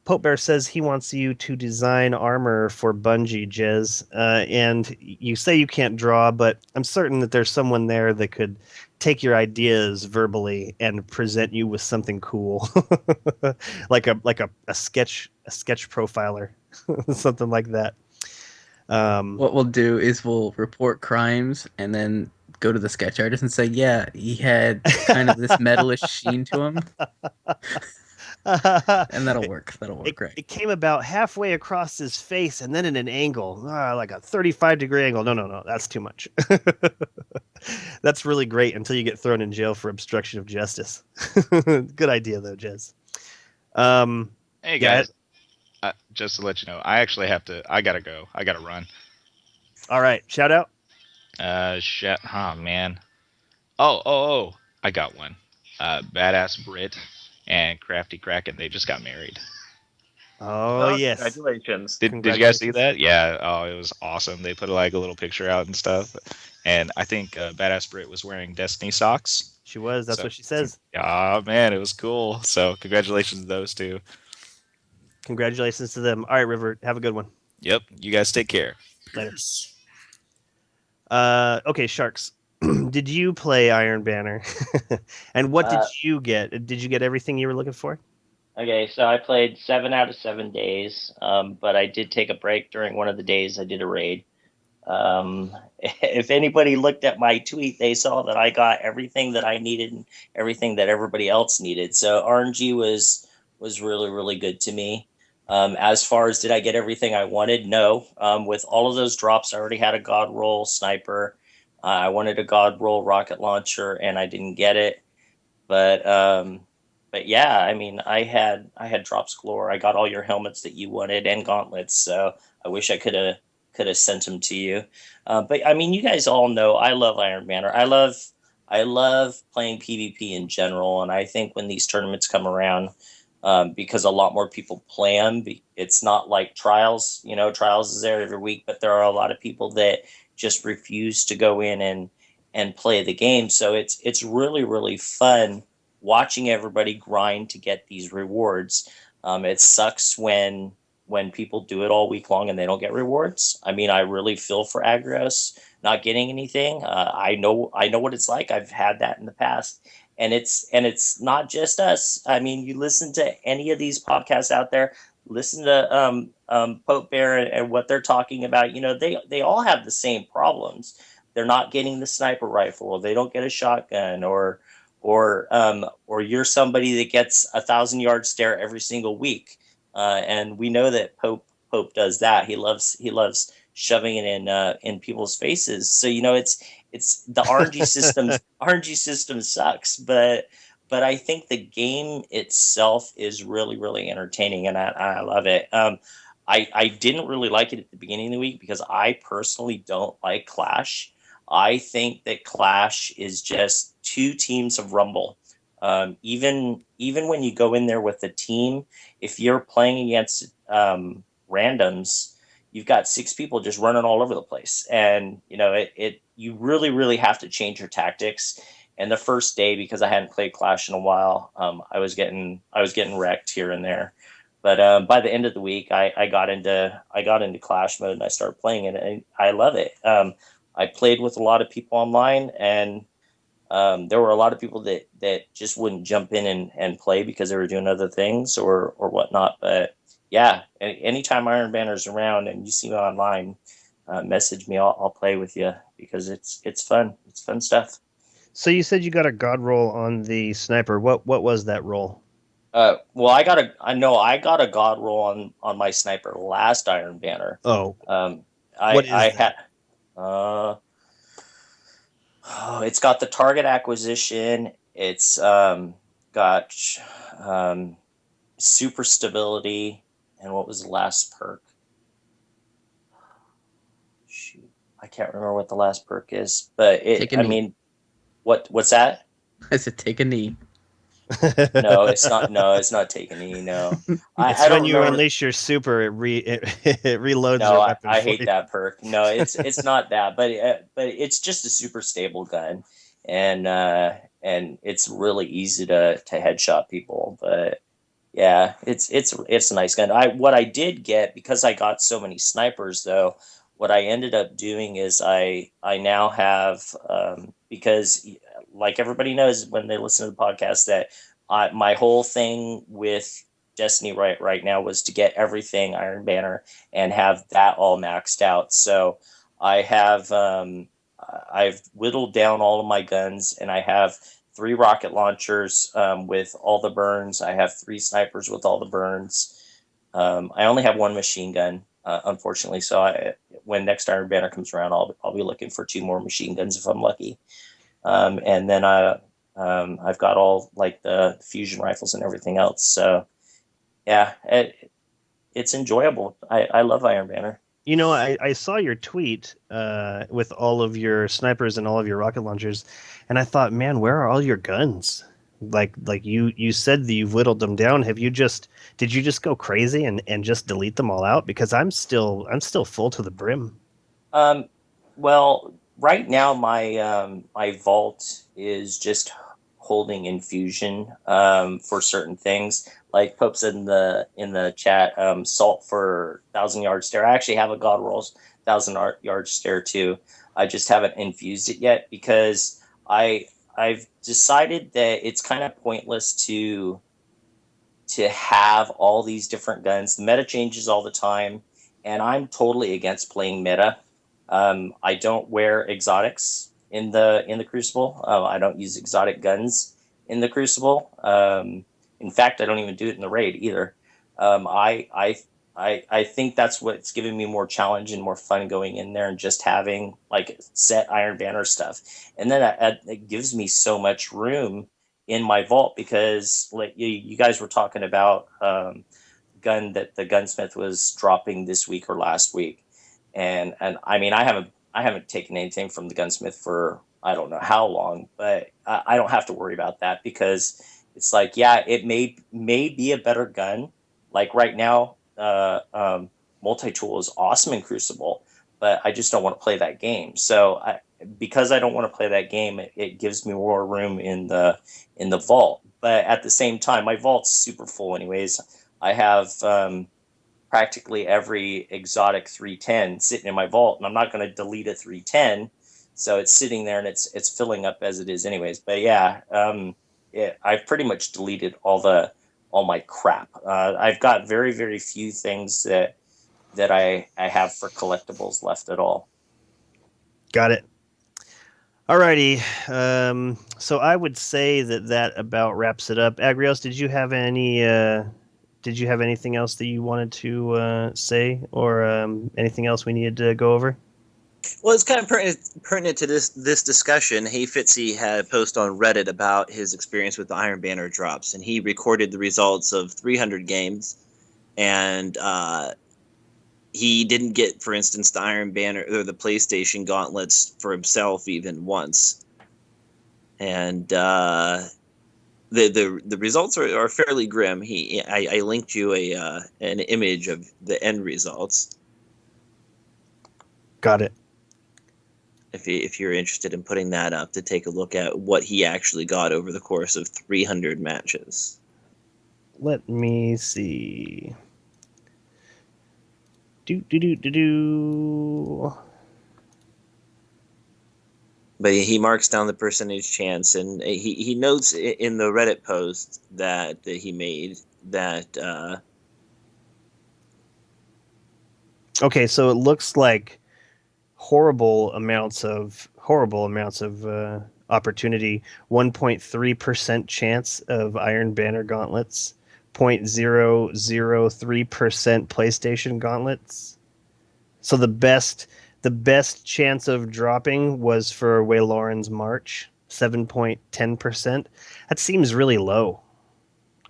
Pope Bear says he wants you to design armor for Bungie, Jez. And you say you can't draw, but I'm certain that there's someone there that could take your ideas verbally and present you with something cool, like a sketch profiler, something like that. What we'll do is we'll report crimes and then go to the sketch artist and say, yeah, he had kind of this metalish sheen to him, and that'll work. That'll work, right? It came about halfway across his face and then in an angle, like a 35-degree angle. No, that's too much. That's really great until you get thrown in jail for obstruction of justice. Good idea, though, Jez. Hey Yeah. guys, just to let you know, I actually have to. I gotta go. I gotta run. All right. Shout out. Shit. Oh man. Oh. I got one. Badass Brit and Crafty Kraken. They just got married. Oh, Oh, yes. congratulations. Did you guys see Congratulations. that? Yeah. Oh, it was awesome. They put like a little picture out and stuff. And I think Badass Brit was wearing Destiny socks. She was. That's So, what she says. oh man, it was cool. So congratulations to those two. Congratulations to them. All right, River. Have a good one. Yep. You guys take care. Later. Okay, Sharks. Did you play Iron Banner? And what did Uh, you get? Did you get everything you were looking for? okay, so I played 7 out of 7 days, but I did take a break during one of the days. I did a raid. If anybody looked at my tweet, they saw that I got everything that I needed and everything that everybody else needed. So RNG was really really good to me. As far as did I get everything I wanted? No. With all of those drops, I already had a God roll sniper. I wanted a God roll rocket launcher, and I didn't get it. But but yeah, I mean, I had drops galore. I got all your helmets that you wanted and gauntlets. So I wish I could have sent them to you. But I mean, you guys all know I love Iron Banner. I love playing PvP in general, and I think when these tournaments come around, because a lot more people play them, it's not like Trials. Trials is there every week, but there are a lot of people that just refuse to go in and play the game. So it's really really fun watching everybody grind to get these rewards. It sucks when people do it all week long and they don't get rewards. I mean, I really feel for Agros not getting anything. I know what it's like. I've had that in the past, and it's not just us. I mean, you listen to any of these podcasts out there. Listen to Pope Bear and what they're talking about. They all have the same problems. They're not getting the sniper rifle, or they don't get a shotgun, or you're somebody that gets 1,000 yard stare every single week, and we know that Pope does that. He loves shoving it in people's faces. So it's the RNG systems. RNG system sucks, but I think the game itself is really really entertaining, and I love it. I didn't really like it at the beginning of the week because I personally don't like Clash. I think that Clash is just two teams of Rumble. Even when you go in there with a team, if you're playing against randoms, you've got 6 people just running all over the place, and you really really have to change your tactics. And the first day, because I hadn't played Clash in a while, I was getting wrecked here and there. But by the end of the week, I got into Clash mode and I started playing it, and I love it. I played with a lot of people online, and there were a lot of people that just wouldn't jump in and play because they were doing other things or whatnot. But yeah, anytime Iron Banner's around and you see me online, message me. I'll play with you because it's fun. It's fun stuff. So you said you got a god roll on the sniper. What was that roll? Well, I got a god roll on my sniper last Iron Banner. Oh, Um, what I is had that? it's got the target acquisition. It's got um, super stability, and what was the last perk? Shoot, I can't remember what the last perk is, but Take a knee. what's that? I said take a knee. No, it's not. No, it's not taking E. No, I It's when don't you remember. unleash your super, it reloads No, your I, weapon I for hate you. that perk. No, it's not that, but it's just a super stable gun, and it's really easy to headshot people. But yeah, it's a nice gun. What I did get, because I got so many snipers though, what I ended up doing is I now have, because like everybody knows when they listen to the podcast, that my whole thing with Destiny right now was to get everything Iron Banner and have that all maxed out. So I have I've whittled down all of my guns, and I have 3 rocket launchers with all the burns. I have 3 snipers with all the burns. I only have 1 machine gun, unfortunately. So when next Iron Banner comes around, I'll be looking for 2 more machine guns if I'm lucky. And then I've got all like the fusion rifles and everything else. So yeah, it's enjoyable. I love Iron Banner. I saw your tweet with all of your snipers and all of your rocket launchers, and I thought, man, where are all your guns? Like you said that you've whittled them down. Did you just go crazy and just delete them all out? Because I'm still full to the brim. Um, well, right now my vault is just holding infusion for certain things. Like Pope said in the chat, salt for 1,000 yard stare. I actually have a God rolls 1,000 yard stare too. I just haven't infused it yet because I've decided that it's kind of pointless to have all these different guns. The meta changes all the time, and I'm totally against playing meta. I don't wear exotics in the Crucible. I don't use exotic guns in the Crucible. In fact, I don't even do it in the raid either. I think that's what's giving me more challenge and more fun going in there and just having like set Iron Banner stuff, and then it gives me so much room in my vault because like you guys were talking about gun that the gunsmith was dropping this week or last week, and I mean I haven't taken anything from the gunsmith for I don't know how long, but I don't have to worry about that because it's like yeah, it may be a better gun. Like right now, multi tool is awesome in Crucible, but I just don't want to play that game. So because I don't want to play that game, it gives me more room in the vault. But at the same time, my vault's super full anyways. I have practically every exotic 310 sitting in my vault, and I'm not going to delete a 310, so it's sitting there and it's filling up as it is anyways. But yeah, I've pretty much deleted all my crap. I've got very very few things that I have for collectibles left at all. Got it. Alrighty. So I would say that about wraps it up. Agrios, did you have anything else that you wanted to say, or anything else we needed to go over? Well, it's kind of pertinent to this discussion. Hey Fitzy had a post on Reddit about his experience with the Iron Banner drops, and he recorded the results of 300 games, and he didn't get, for instance, the Iron Banner or the PlayStation gauntlets for himself even once. And the results are fairly grim. I linked you an image of the end results. Got it. If you're interested in putting that up to take a look at what he actually got over the course of 300 matches. Let me see. Do. But he marks down the percentage chance, and he notes in the Reddit post that he made that Okay, so it looks like horrible amounts of opportunity. 1.3% chance of Iron Banner gauntlets. 0.003% PlayStation gauntlets. So the best chance of dropping was for Wayloran's March, 7.10%. That seems really low.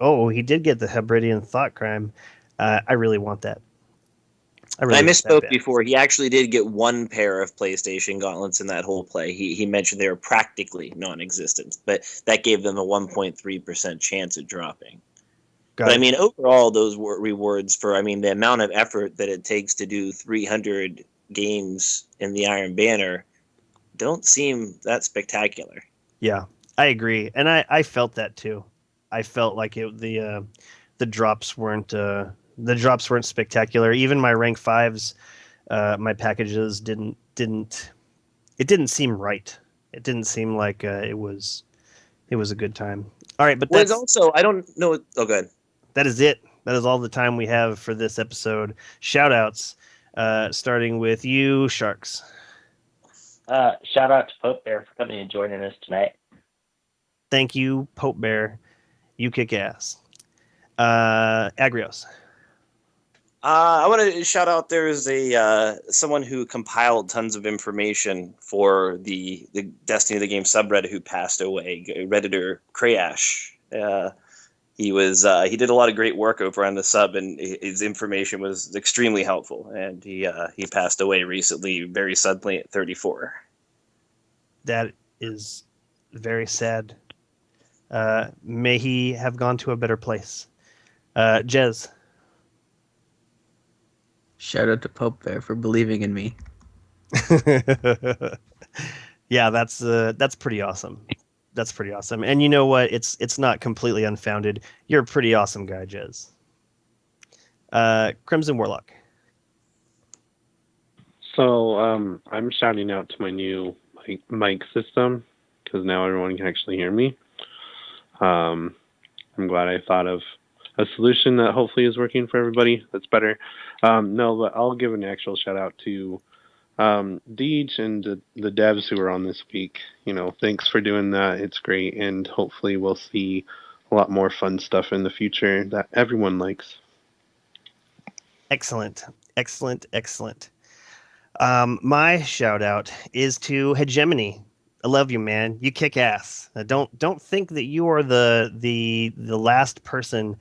Oh, he did get the Hebridean Thought Crime. I really want that. I Want that misspoke bad. before. He actually did get one pair of PlayStation gauntlets in that whole play. He mentioned they were practically non-existent, but that gave them a 1.3% chance of dropping. Got But I it. mean, overall, those were rewards for, I mean, the amount of effort that it takes to do 300 games in the Iron Banner don't seem that spectacular. Yeah, I agree, and I felt that too. I felt like the drops weren't spectacular. Even my rank fives, my packages didn't seem right. It didn't seem like it was a good time. All right, but Was also, I don't know. Oh, good. that is it. That is all the time we have for this episode. Shout outs, starting with you, Sharks. Shout out to Pope Bear for coming and joining us tonight. Thank you, Pope Bear. You kick ass. Agrios. I want to shout out. There's a someone who compiled tons of information for the Destiny of the Game subreddit who passed away. Redditor Crayash. He did a lot of great work over on the sub, and his information was extremely helpful. And he passed away recently, very suddenly at 34. That is very sad. May he have gone to a better place. Jez. Shout out to Pope Bear for believing in me. Yeah, that's pretty awesome. That's pretty awesome. And you know what? It's not completely unfounded. You're a pretty awesome guy, Jez. Crimson Warlock. So I'm shouting out to my new mic system because now everyone can actually hear me. I'm glad I thought of a solution that hopefully is working for everybody. That's better. No, but I'll give an actual shout out to Deej and the devs who were on this week. You know, thanks for doing that. It's great, and hopefully we'll see a lot more fun stuff in the future that everyone likes. Excellent. Excellent. Excellent. My shout out is to Hegemony. I love you, man. You kick ass. Don't think that you are the last person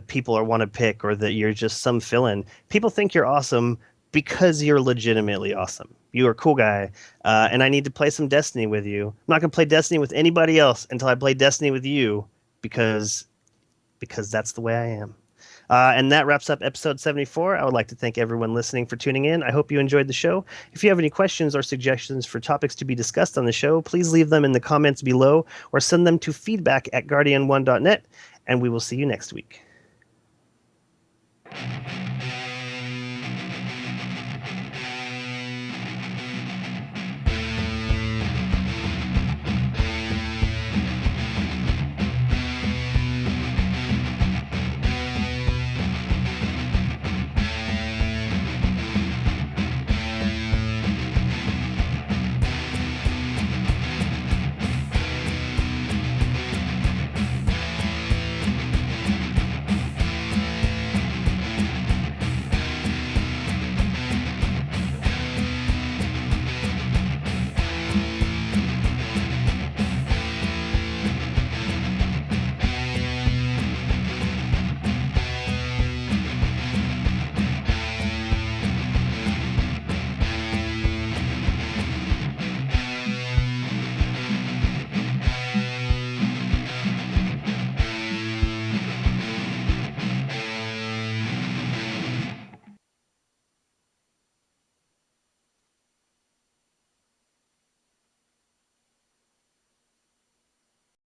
people want to pick, or that you're just some fill-in. People think you're awesome because you're legitimately awesome. You are a cool guy, and I need to play some Destiny with you. I'm not gonna play Destiny with anybody else until I play Destiny with you, because that's the way I am. And that wraps up episode 74. I would like to thank everyone listening for tuning in. I hope you enjoyed the show. If you have any questions or suggestions for topics to be discussed on the show, please leave them in the comments below or send them to feedback@guardian1.net, and we will see you next week.